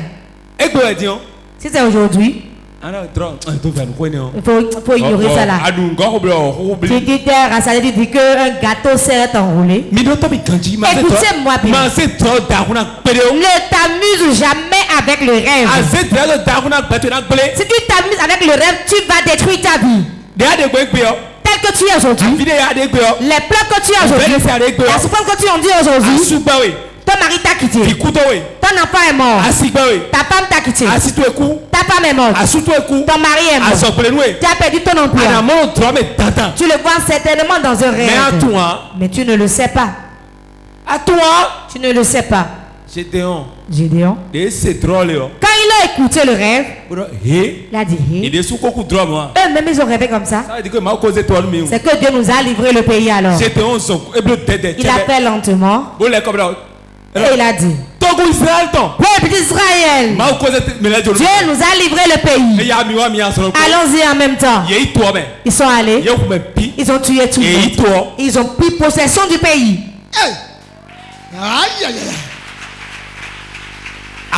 Si c'est aujourd'hui, il faut ignorer ça là. Tu dis tu dis qu'un gâteau s'est enroulé. Écoutez-moi bien. Ne t'amuse jamais avec le rêve. Si tu t'amuses avec le rêve, tu vas détruire ta vie. Tel que tu es aujourd'hui, les plans que tu as aujourd'hui, la souffrance que tu enduis aujourd'hui, ton mari t'a quitté, ton enfant est mort, ta femme t'a quitté, ta femme est morte, ton mari est mort, tu as perdu ton emploi. Tu le vois certainement dans un rêve, mais tu ne le sais pas. Tu ne le sais pas. Gédéon. Quand il a écouté le rêve, il a dit eux-mêmes ils ont rêvé comme ça. C'est que Dieu nous a livré le pays alors. Il appelle lentement. Et il a dit peuple d'Israël, Dieu nous a livré le pays. Allons-y en même temps. Ils sont allés. Ils ont tué tout le monde. Ils ont pris possession du pays. On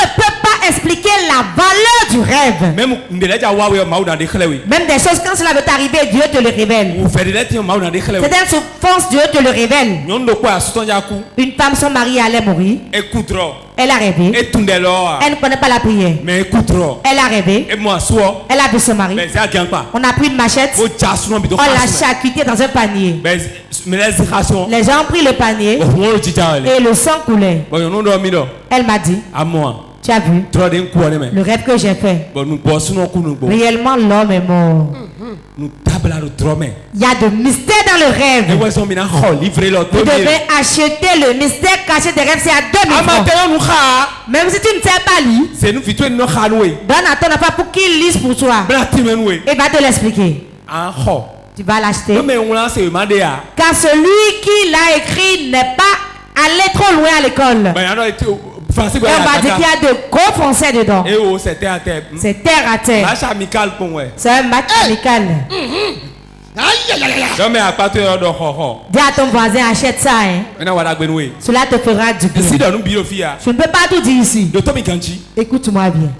ne peut pas expliquer la valeur du rêve. Même des choses, quand cela veut t'arriver, Dieu te le révèle. C'est-à-dire que force, Dieu te le révèle. Une femme, son mari allait mourir. Elle a rêvé. Elle ne connaît pas la prière. Elle a rêvé. Elle a vu son mari. On a pris une machette. On l'a charcuté dans un panier. Les gens ont pris le panier. Et le sang coulait. Elle m'a dit, tu as vu le rêve que j'ai fait. Réellement, l'homme est mort. Il y a de mystère dans le rêve. Vous devez acheter le mystère caché des rêves. C'est à 2000 francs. Même si tu ne sais pas lire, donne à ton enfant pour qu'il lise pour toi. Il va te l'expliquer. Tu vas l'acheter. Car celui qui l'a écrit n'est pas allé trop loin à l'école. On va dire qu'il y a de gros français dedans. C'est terre à terre. C'est un match amical. Dis à ton voisin, achète ça. Cela te fera du bien. Je ne peux pas tout dire ici. Écoute-moi bien.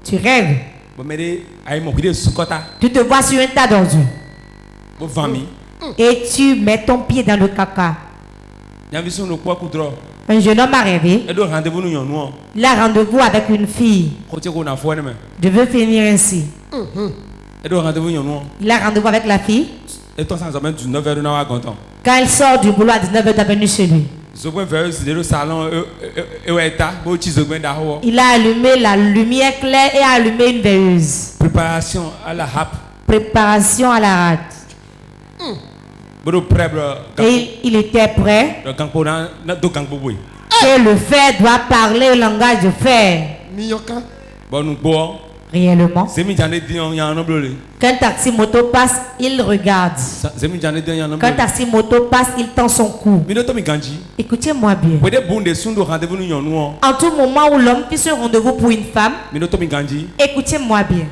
Tu rêves. Tu te vois sur un tas d'ordures. Et tu mets ton pied dans le caca. Un jeune homme a rêvé. Il a rendez-vous avec une fille. Je veux finir ainsi. Il a rendez-vous avec la fille. Quand elle sort du boulot à 19h, elle est venue chez lui. Il a allumé la lumière claire et a allumé une veilleuse. Préparation à la rate. Et il était prêt. Que le fer doit parler le langage de fer. Réellement. Quand un taxi moto passe, il regarde. Quand un taxi moto passe, il tend son cou. Écoutez-moi bien. En tout moment où l'homme fait un rendez-vous pour une femme, écoutez-moi bien.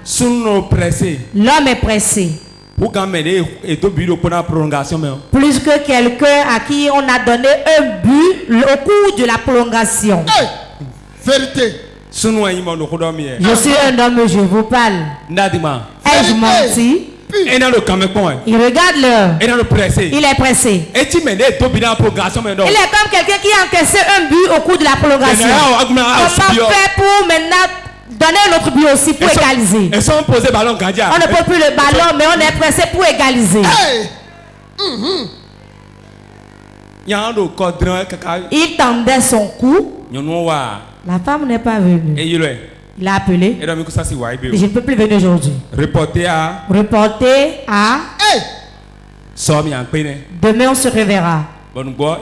L'homme est pressé. Plus que quelqu'un à qui on a donné un but au cours de la prolongation. Vérité. Je suis un homme, je vous parle. Ai-je menti? Il regarde l'heure. Il est pressé. Il est comme quelqu'un qui a encaissé un but au cours de la prolongation. Comment faire pour maintenant donner un autre but aussi pour égaliser? On ne pose plus le ballon, mais on est pressé pour égaliser. Il tendait son cou. La femme n'est pas venue. Il a appelé. Et je ne peux plus venir aujourd'hui. Reporter à. Demain on se reverra. Réellement,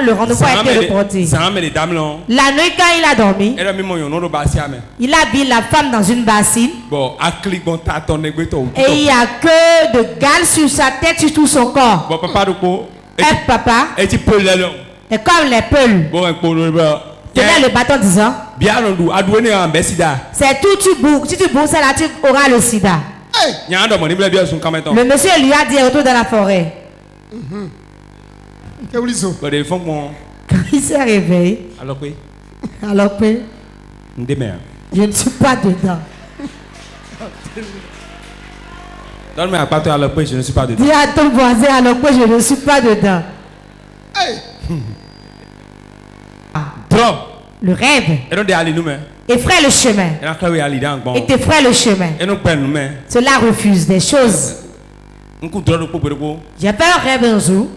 le rendez-vous a été reporté. La nuit, quand il a dormi, il a vu la femme dans une bassine. Et il n'y a que de gales sur sa tête, sur tout son corps. Et papa, et comme les peuls, tenait le bâton disant, c'est tout, tu bourres. Si tu bourres ça là, tu auras le sida. Le monsieur lui a dit, retourne dans la forêt. Quand il s'est réveillé, alors que je ne suis pas dedans. Dis à ton voisin, alors que je ne suis pas dedans. Le rêve effraie le chemin. Et t'effraie le chemin. Cela refuse des choses. J'ai fait un rêve un jour.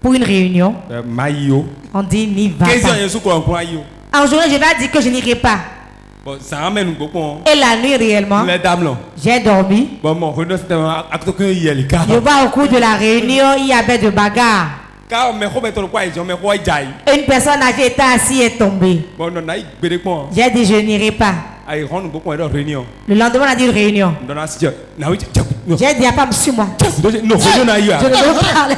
Pour une réunion. On dit n'y va pas. En journée, je vais dire que je n'irai pas. Et la nuit réellement, j'ai dormi. Je vois au cours de la réunion, il y avait de bagarres. Une personne âgée était assise et tombée. J'ai dit je n'irai pas. Le lendemain on a dit une réunion. J'ai dit à pas sur moi. Je ne veux parler à la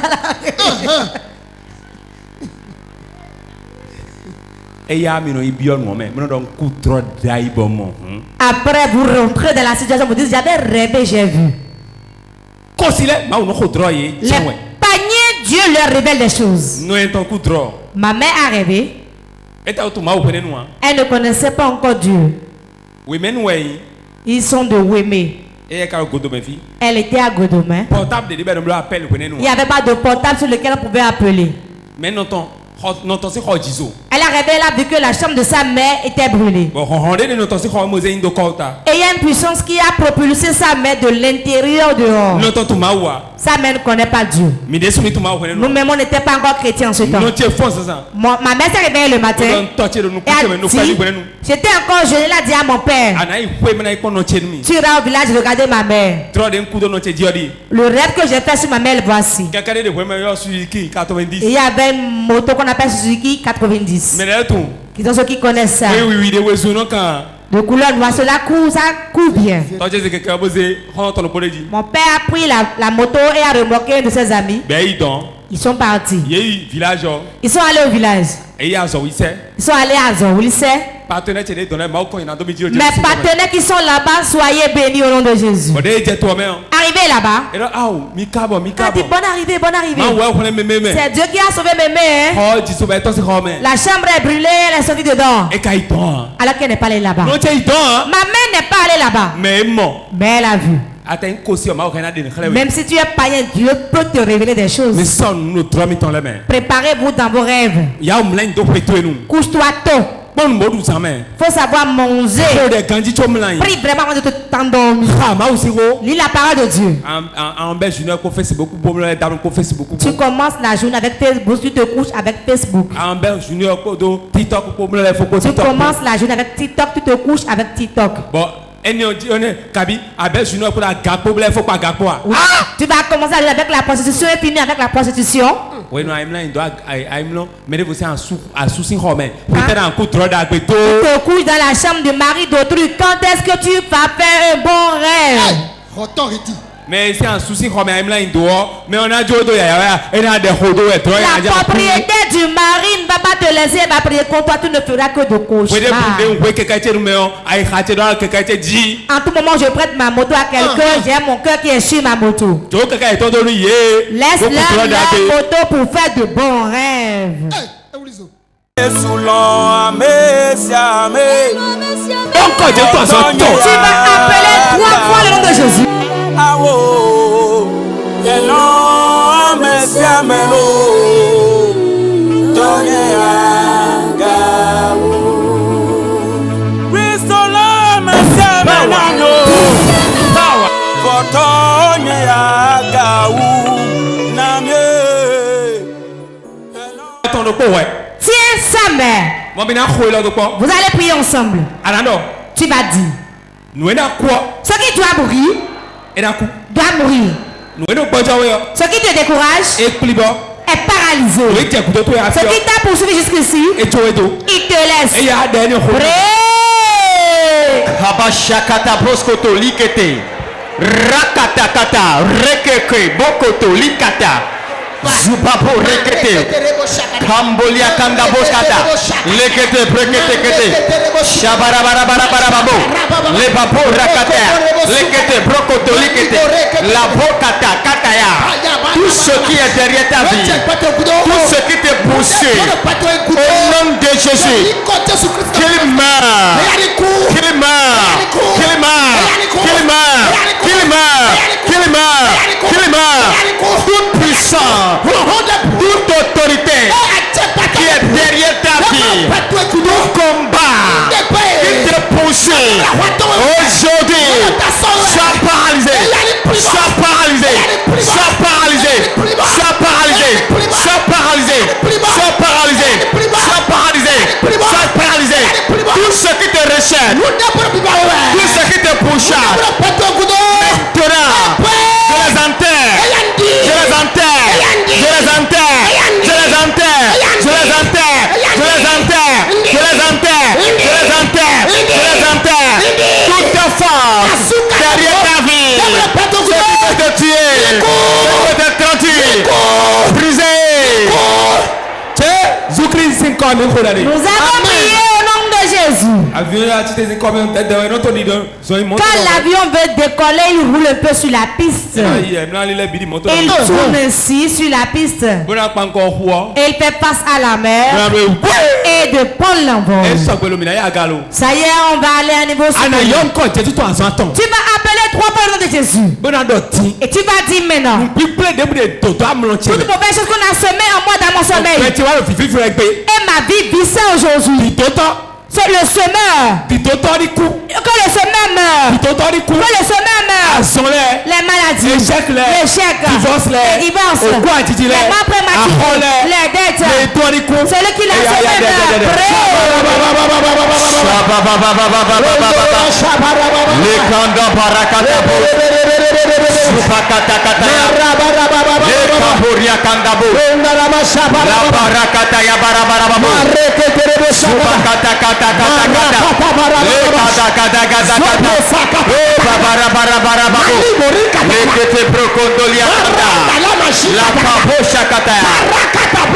Après vous rentrez dans la situation, vous dites j'avais rêvé, j'ai vu. Les paniers, Dieu leur révèle des choses. Ma mère a rêvé. Elle ne connaissait pas encore Dieu. Ils sont de Wémé. Elle était à Godomé. Il n'y avait pas de portable sur lequel on pouvait appeler. Elle a rêvé, elle a vu que la chambre de sa mère était brûlée. Et il y a une puissance qui a propulsé sa mère de l'intérieur dehors. Sa mère ne connaît pas Dieu. Nous-mêmes, on n'était pas encore chrétiens en ce temps. Ma mère s'est réveillée le matin. J'étais encore jeune, elle a dit à mon père, tu iras au village regarder ma mère. Le rêve que j'ai fait sur ma mère, le voici. Et il y avait une moto qu'on appelle Suzuki 90. Qui sont ceux qui connaissent ça. De couleur noire, cela court bien. Mon père a pris la moto et a remorqué un de ses amis. Ils sont partis. Ils sont allés au village. Ils sont allés à Zon, vous le savez. Mes partenaires qui sont là-bas, soyez bénis au nom de Jésus. Arrivez là-bas. On dit bonne arrivée. C'est Dieu qui a sauvé mémé. La chambre est brûlée, elle est sortie dedans. Alors qu'elle n'est pas allée là-bas. Ma mère n'est pas allée là-bas. Mais elle a vu. Même si tu es païen, Dieu peut te révéler des choses. Préparez-vous dans vos rêves. Couche-toi tôt. Faut savoir manger. Prie vraiment avant de t'endormir. Lis la parole de Dieu. Tu commences la journée avec Facebook, tu te couches avec Facebook. Tu commences la journée avec TikTok, tu te couches avec TikTok. Tu vas commencer avec la prostitution et finir avec la prostitution. Tu te couches dans la chambre du mari d'autrui. Quand est-ce que tu vas faire un bon rêve? Autorité. Mais c'est un souci quand même là dehors. Mais on a dit la propriété du mari ne va pas te laisser, elle va prier contre toi, tu ne feras que de cauchemars. En tout moment, je prête ma moto à quelqu'un, j'ai mon cœur qui est sur ma moto. Laisse-leur la moto pour faire de bons rêves. Tu vas appeler 3 fois le nom de Jésus. Tiens sa mère. Vous allez prier ensemble. Tu vas dire ce qui doit mourir doit mourir. Ce qui te décourage est paralysé. Ce qui t'a poursuivi jusqu'ici, il te laisse. Habashakata broskoto likete. Rakatakata rekeke bokoto likata. Zubapo rekete. Kambolia kanda boskata. Lekete brekete kete. Shabarabarabarababo. Le babo rakata. Lekete brokoto likete. La bokata kataya. Tout ce qui est derrière ta vie, tout ce qui te poursuit, au nom de Jésus, qu'il meurt, qu'il meurt, qu'il meurt, qu'il meurt, qu'il meurt, qu'il meurt, qu'il meurt. Toute puissance, toute autorité qui est derrière ta vie, tout combat qui te poursuit, aujourd'hui, sois paralysé, sois paralysé, sois paralysé, sois paralysé, sois paralysé, sois paralysé, sois paralysé, sois paralysé. Tout ce qui te recherche, tout ce qui te pourchasse, maintenant, je les enterre, je les enterre, je les enterre, je les enterre, je les enterre, je les enterre, je les enterre, je les enterre, je les enterre. Toute ta force derrière ta vie, ce qui peut te tuer, ce qui peut te tranquille, brisé. Nous avons prié au nom de Jésus. Jésus. Quand l'avion veut décoller, il roule un peu sur la piste. Il tourne ainsi sur la piste. Et il fait face à la mer. Et de prendre l'envol. Ça y est, on va aller à un niveau supérieur. Tu vas appeler 3 fois le nom de Jésus. Et tu vas dire maintenant. Toute mauvaise chose qu'on a semé en moi dans mon sommeil. Et ma vie vit ça aujourd'hui. C'est le semeur. Que le semeur meurt. Que le semeur meurt. Les maladies. L'échec. Divorce. Les morts prématurés. Les dettes. Celui qui l'a semé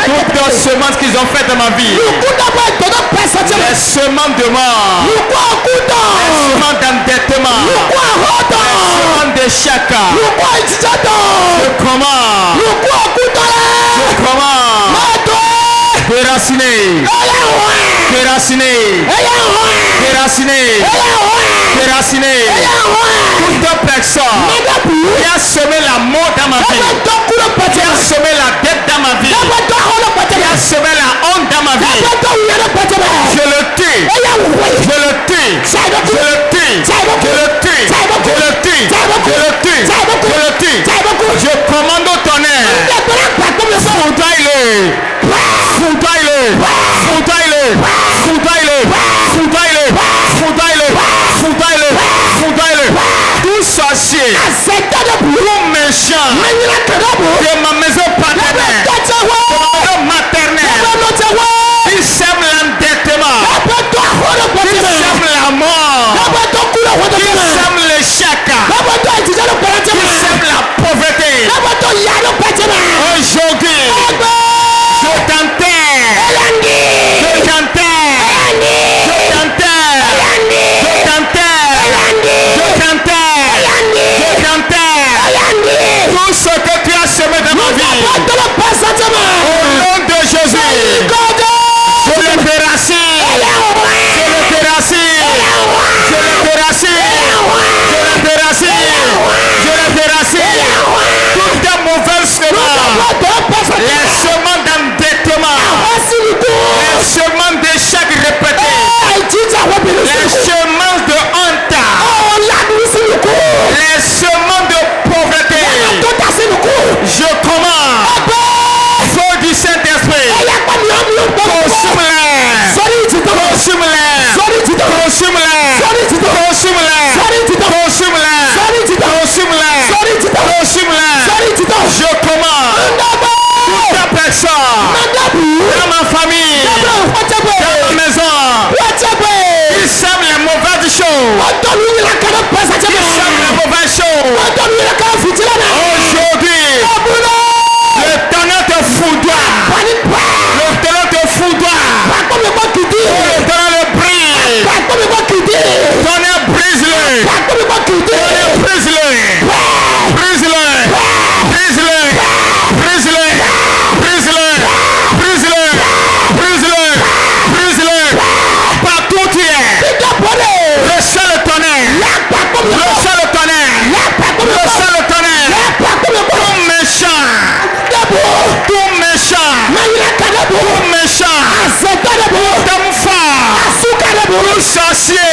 toutes les semences qu'ils ont faites dans ma vie, les semences de mort, les semences d'endettement, les semences d'échec, toute personne qui a semé la mort dans ma vie, qui a semé la dette dans ma vie, qui a semé la honte dans ma vie, je le tue, je le tue, je le tue, je le tue, je le tue, je le tue, je le tue, je commande au tonnerre, foudroie-le, foudroie-le, foudroie-le, foudroie-le, foudroie-le, foudroie-le, foudroie-le, foudroie-le, tout sorcier, tout méchant de ma maison paternelle, de ma maison maternelle, qui sème l'endettement, qui sème la mort, qui sème l'échec, qui sème la pauvreté. Aujourd'hui, je t'enterre, je t'enterre, je t'enterre, je t'enterre, je t'enterre, je t'enterre. Tout ce que tu as semé dans ma vie, au nom de Jésus, je le déracine, je le déracine, je le déracine, je le déracine, je le déracine. Toutes tes mauvaises semences, les semences d'endettement, les semences d'échec répété, les semences de honte, les semences de pauvreté, je commande, feu du Saint-Esprit, consume-les, consume-les, consume-les, consume-les, consume-les, consume-les, consume-les, je commande, toute ta personne, dans ma famille, dans ma maison, qui sème les mauvaises choses, qui sème les mauvaises choses, aujourd'hui, le tonnerre te foudroie, le tonnerre te foudroie, le tonnerre le brise, tonnerre brise-le, tonnerre brise-le, brise-le, brise-le, brise-le, brise-le, brise-le, brise-le, brise-le, partout où tu es, reçois le tonnerre, reçois le tonnerre, reçois le tonnerre, tout méchant, tout méchant, tout méchant, homme fort, tout sorcier,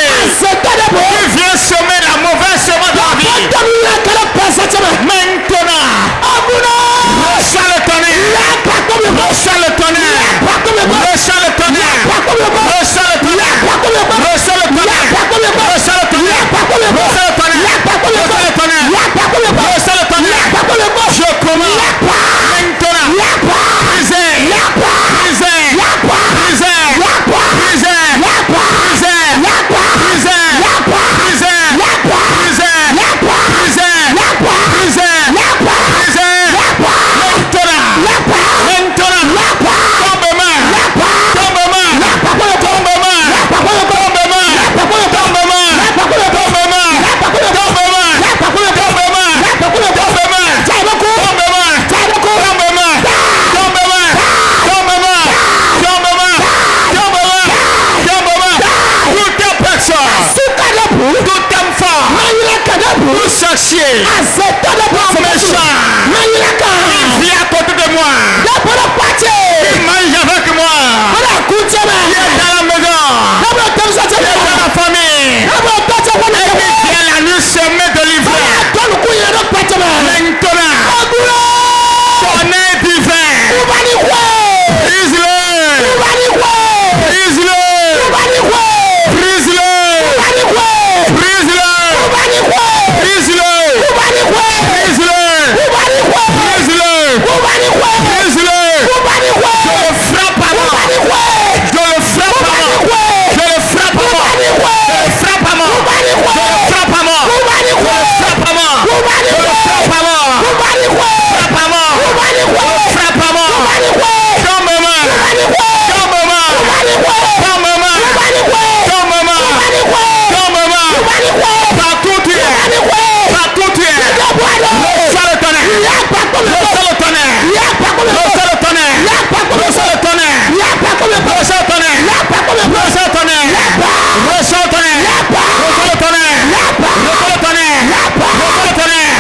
qui vient semer la mauvaise semence dans la vie, maintenant, reçois le tonnerre, reçois le tonnerre, reçois le tonnerre, reçois le tonnerre, reçois le tonnerre, reçois le tonnerre, reçois le tonnerre, reçois le tonnerre, reçois le tonnerre, je commande maintenant, brisez, brisez, brisez, brisez, brisez, brisez, brisez, brisez, brisez, sorcier méchant, il vient à côté de moi, il mange avec moi, il est dans la maison, il est dans la famille, et il vient la nuit semer de l'hiver. Maintenant, tonnerre divin, brise-le, brise-le, brise-le, brise-le, brise-le, brise-le, brise-le, je le frappe à mort, je le frappe à mort, je le frappe à mort, je le frappe à mort, je le frappe à mort, je le frappe à mort, je le frappe à mort, frappe à mort, frappe à mort, tombe-moi, tombe-moi, tombe-moi, tombe-moi, tombe-moi, partout tu es, partout tu es, reçois le tonnerre, reçois le tonnerre, reçois le tonnerre, reçois le tonnerre, reçois le tonnerre, reçois le tonnerre, reçois le tonnerre, reçois le tonnerre, reçois le tonnerre, reçois le tonnerre, reçois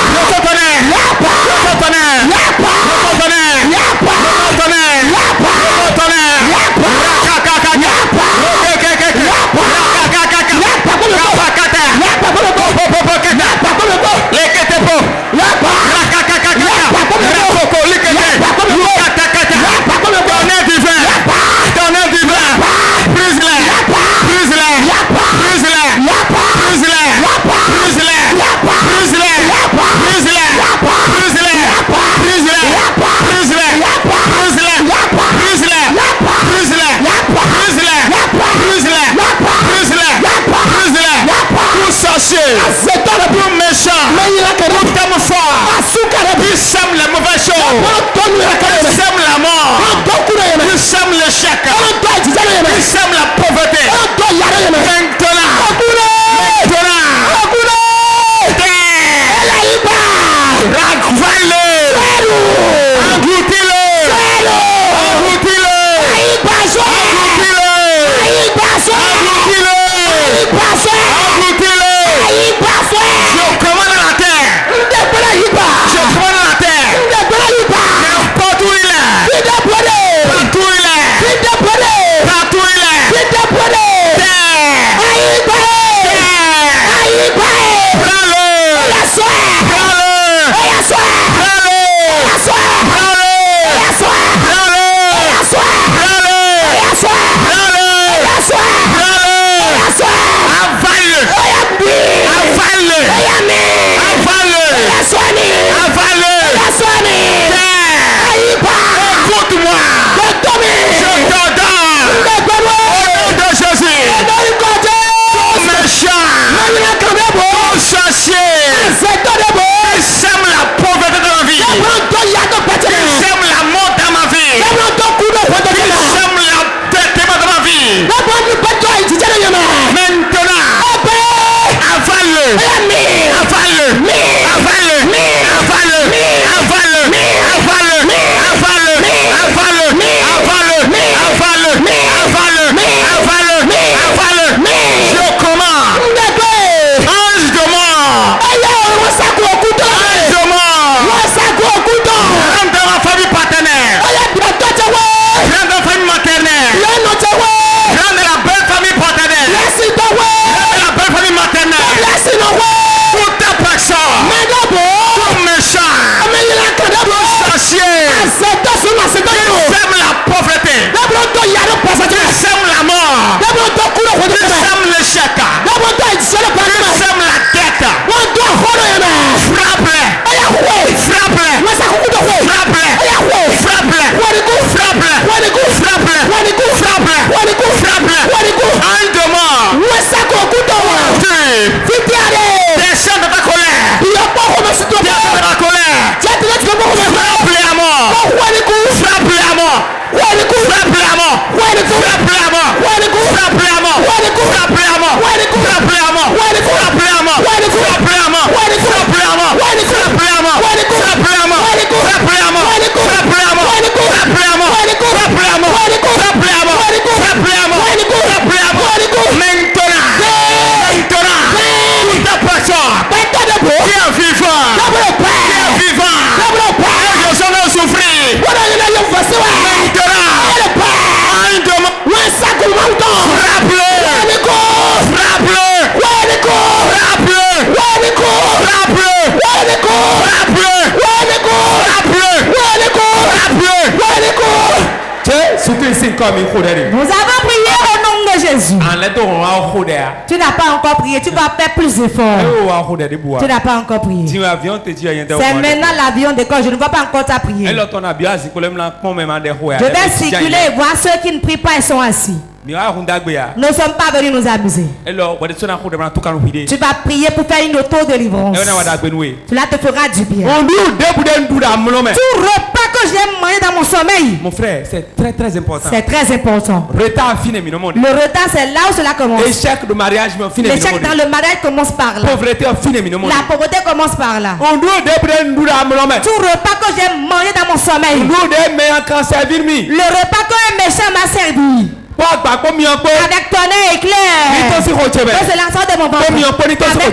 le tonnerre, reçois le tonnerre, reçois le tonnerre, reçois le tonnerre, reçois le tonnerre, reçois le tonnerre, tout méchant, tout homme fort, il sème les mauvaises choses, il sème la mort, il sème l'échec, il sème la pauvreté. Maintenant, Nous avons prié au nom de Jésus. Tu n'as pas encore prié, tu vas faire plus d'efforts. Tu n'as pas encore prié. C'est maintenant l'avion décolle, je ne vois pas encore ta prière. Je vais circuler et voir ceux qui ne prient pas, ils sont assis. Nous ne sommes pas venus nous amuser. Tu vas prier pour faire une auto-délivrance. Cela te fera du bien. Tout repas que j'aime manger dans mon sommeil. Mon frère, c'est très très important. C'est très important. Le retard, c'est là où cela commence. L'échec dans le mariage commence par là. La pauvreté commence par là. Tout repas que j'aime manger dans mon sommeil. Le repas qu'un méchant m'a servi. Avec ton œil clair. Que c'est l'ensemble de mon ventre. Avec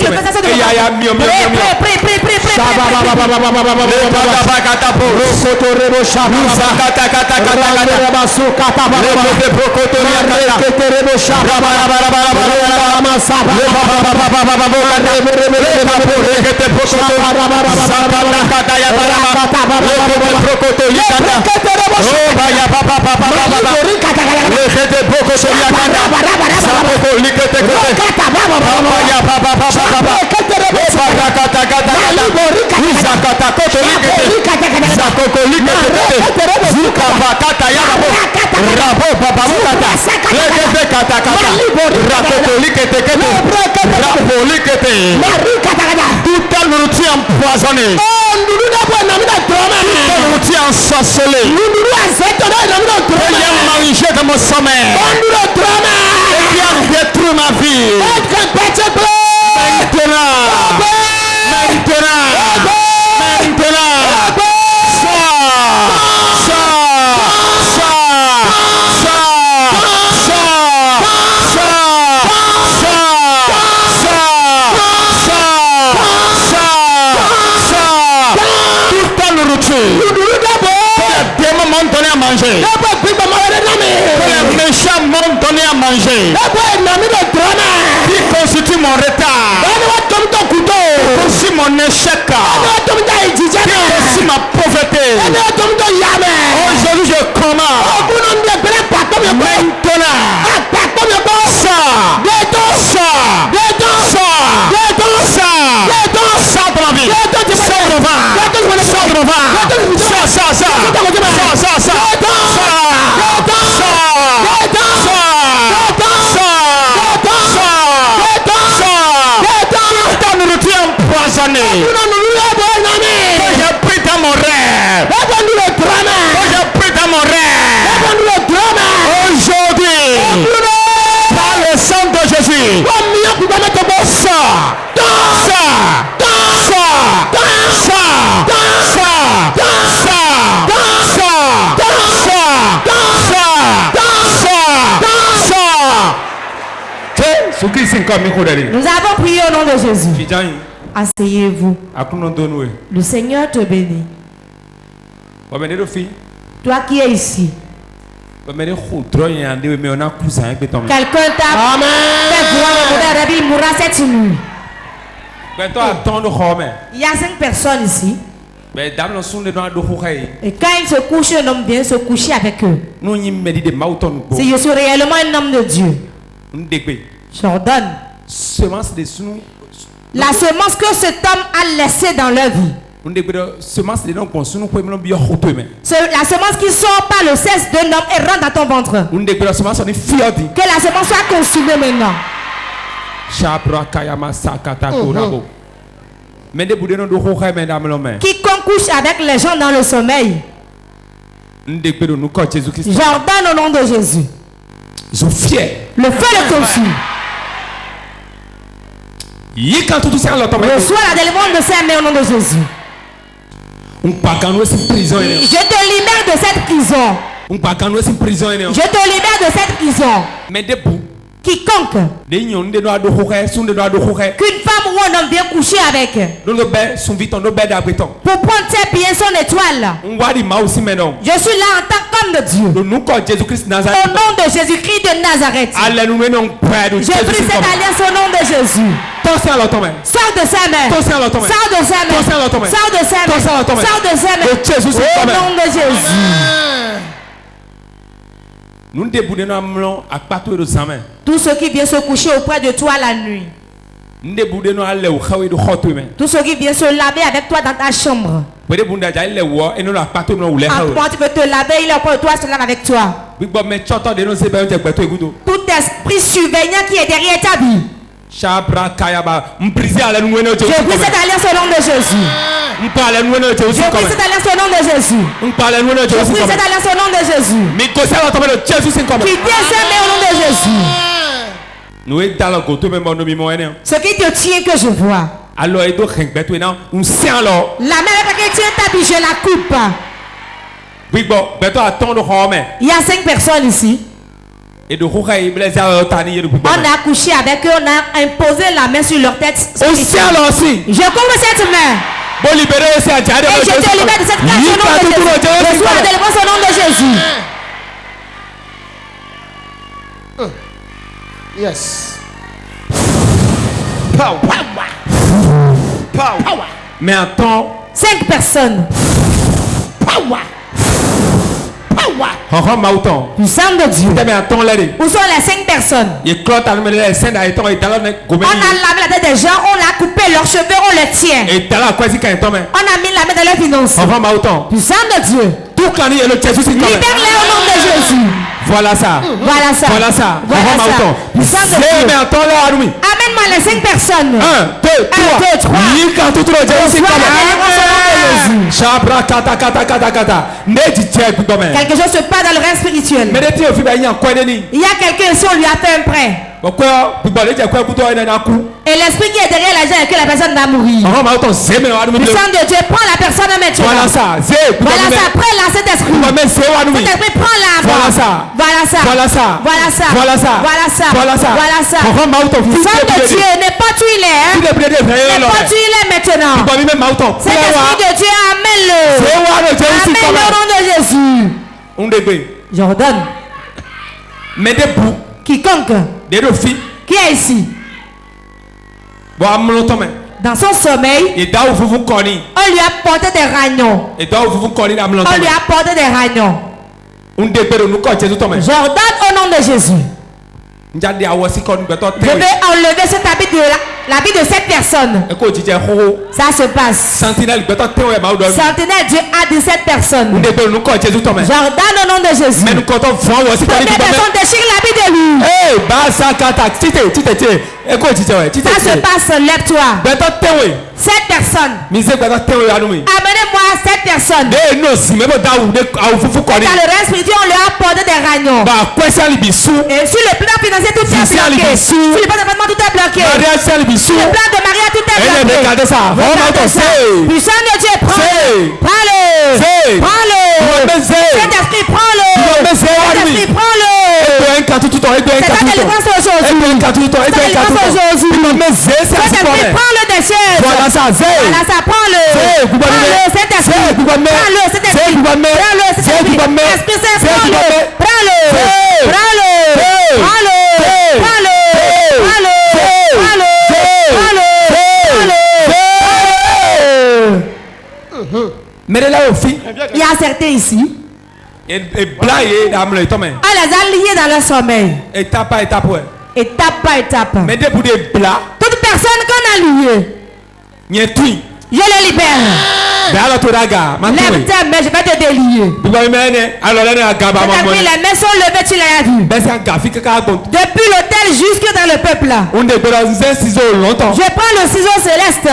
le processus de mon ventre. Toute nourriture empoisonnée, nourriture ensorcelée, mangé dans mon sommeil et qui a détruit ma vie. Les méchants m'ont donné à manger. Qui constitue mon retard. Qui constitue mon échec. Qui constitue ma pauvreté. Aujourd'hui je commande. Maintenant. Ça dans ma vie. J'ai pris dans mon rêve. J'ai pris dans mon rêve. Aujourd'hui, par le sang de Jésus, nous avons prié au nom de Jésus. Asseyez-vous. Le Seigneur te bénit. Toi qui es ici. Quelqu'un t'a fait voir le il mourra cette nuit. Il y a 5 personnes ici. Et quand ils se couchent, un homme vient se coucher avec eux. Si je suis réellement un homme de Dieu, j'ordonne la semence que cet homme a laissée dans leur vie. La semence qui sort par le sexe d'un homme et rentre dans ton ventre. Que la semence soit consumée maintenant. Quiconque couche avec les gens dans le sommeil, j'ordonne au nom de Jésus. Le feu le consume. Reçois la délivrance de ses mains au nom de Jésus. Je te libère de cette prison. Je te libère de cette prison. Quiconque qu'une femme ou un homme vient coucher avec pour prendre ses pieds, son étoile. Je suis là en tant qu'homme de Dieu. Au nom de Jésus-Christ de Nazareth. Je prie cette alliance au nom de Jésus. Sors de sa main. Sors de sa main. Sors de sa main. Sors de sa main. Au nom de Jésus. Tous ceux qui viennent se coucher auprès de toi la nuit. Tous ceux qui viennent se laver avec toi dans ta chambre. Quand tu veux te laver, il est auprès de toi, se lave avec toi. Tout esprit surveillant qui est derrière ta vie. Je brise cette alliance au nom de Jésus. Je brise cette alliance au nom de Jésus. Je brise cette alliance au nom de Jésus. Qui descend au nom de Jésus. Ce qui te tient que je vois. La main avec laquelle tient ta vie, je la coupe. Il y a 5 personnes ici. On a couché avec eux, on a imposé la main sur leur tête. Je couvre cette main. Et je te libère de cette grâce au nom de Jésus. Reçois la délivrance au nom de Jésus. Yes. Power. Mais attends. 5 personnes. Power. Du sang de Dieu. Où sont les 5 personnes? On a lavé la tête des gens, on a coupé leurs cheveux, on les tient. On a mis la main dans leurs finances. Du sang de Dieu. Libère-les au nom de Jésus. Voilà ça. Voilà ça. Voilà ça. Voilà ça. Du sang de Dieu. Amène-moi les 5 personnes. 1, 2, 3. Quelque chose se passe dans le règne spirituel. Il y a quelqu'un ici, on lui a fait un prêt. Et l'esprit qui est derrière la gens et que la personne va mourir. Le sang de Dieu prend la personne maintenant. Voilà ça. Voilà ça. Prends la cet esprit. Cet esprit prend la. Voilà ça. Voilà ça. Voilà ça. Voilà ça. Voilà ça. Voilà ça. Voilà ça. Voilà ça. Le sang de Dieu n'est pas où il est. N'est pas où il est maintenant. Cet esprit de Dieu, amène-le. Amène-le au nom de Jésus. J'ordonne. Quiconque qui est ici dans son sommeil, on lui a porté des ragnons. On lui a porté des ragnons. J'ordonne au nom de Jésus. Je vais enlever cet habit de l'habit de cette personne. Ça se passe. Sentinelle Dieu a dit cette personne. J'ordonne au nom de Jésus. Première personne déchire l'habit de lui. Ça se passe, lève-toi. Cette personne. Amenez-moi cette personne. Dans le règne spirituel, on lui a apporté des ragnons. Et sur le plan financier, tout est bloqué. Sur le plan d'événement, tout est bloqué. Sur le plan de mariage, tout est bloqué. Regardez ça. Puissant de Dieu, prends-le. Prends-le. Prends-le. Cet esprit, prends-le. Cet esprit, prends-le. C'est ta délivrance aujourd'hui. Prends-le des chaises. Voilà ça, prends-le. Prends-le, cet esprit. Prends-le, cet esprit. Prends-le, cet esprit. Esprit Saint, prends-le. Prends-le. Prends-le. Prends-le. Prends-le. Prends-le. Il y a certains ici. On les a liés dans leur sommeil. Étape par étape. Toute personne qu'on a liée, je les libère. Lève tes mains, je vais te délier. Les mains sont levées, tu l'as vu. Depuis l'autel jusque dans le peuple là. Je prends le ciseau céleste.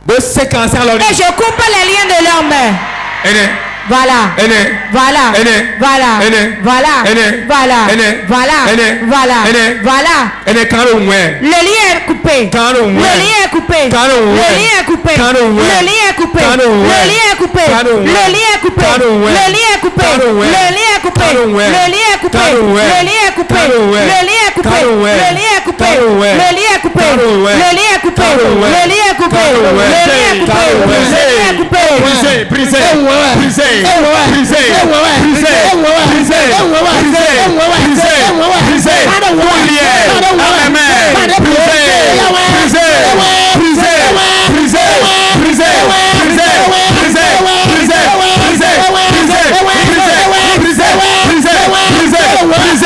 Et je coupe les liens de leurs mains. Voilà. Voilà. Voilà. Voilà. Voilà. Voilà. Voilà. Le lien est coupé. Le lien est coupé. Le lien est coupé. Le lien est coupé. Le lien est coupé. Le lien est coupé. Le lien est coupé. Le lien est coupé. Le lien est coupé. Le lien est coupé. Le lien est coupé. Le lien est coupé. Le lien est coupé. Le lien est coupé. Le lien est coupé. Le lien est coupé. Le lien est coupé. Brisé.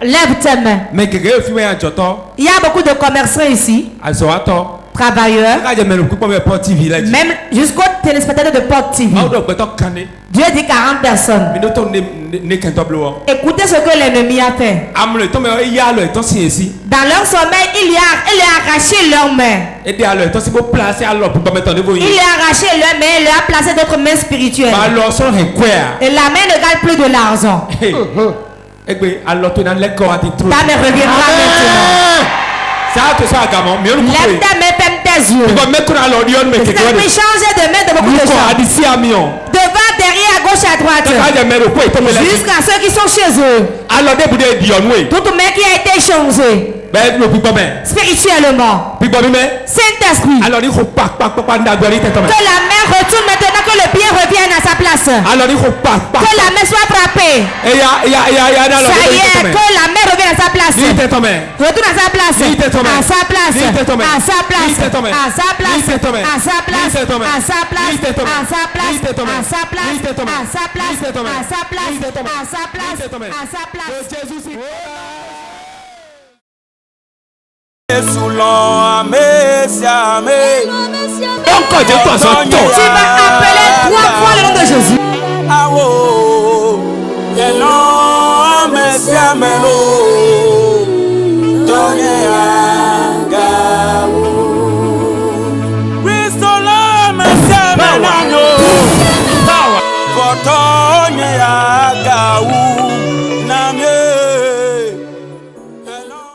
Lève tes mains. Il y a beaucoup de commerçants ici. Travailleurs. Même jusqu'aux téléspectateurs de Port TV. Dieu dit 40 personnes. Écoutez ce que l'ennemi a fait. Dans leur sommeil, il a arraché leurs mains. Il a arraché leurs mains et il a placé d'autres mains spirituelles. Et la main ne garde plus de l'argent. Ta main reviendra maintenant. Lève ta main, ferme tes yeux. Ça peut changer de main de beaucoup de gens. Devant, derrière, à gauche, à droite. Jusqu'à ceux qui sont chez eux. Toute main qui a été changée. Spirituellement. Saint-Esprit. Que la main retourne maintenant, que le bien revienne à sa place. Que la main soit frappée. Ça y est, que la main revienne à sa place. Retourne à sa place. À sa place. À sa place. À sa place. À sa place. À sa place. À sa place. À sa place. À sa place. À sa place. À sa place. Tu vas appeler 3 fois le nom de Jésus. Ah oh,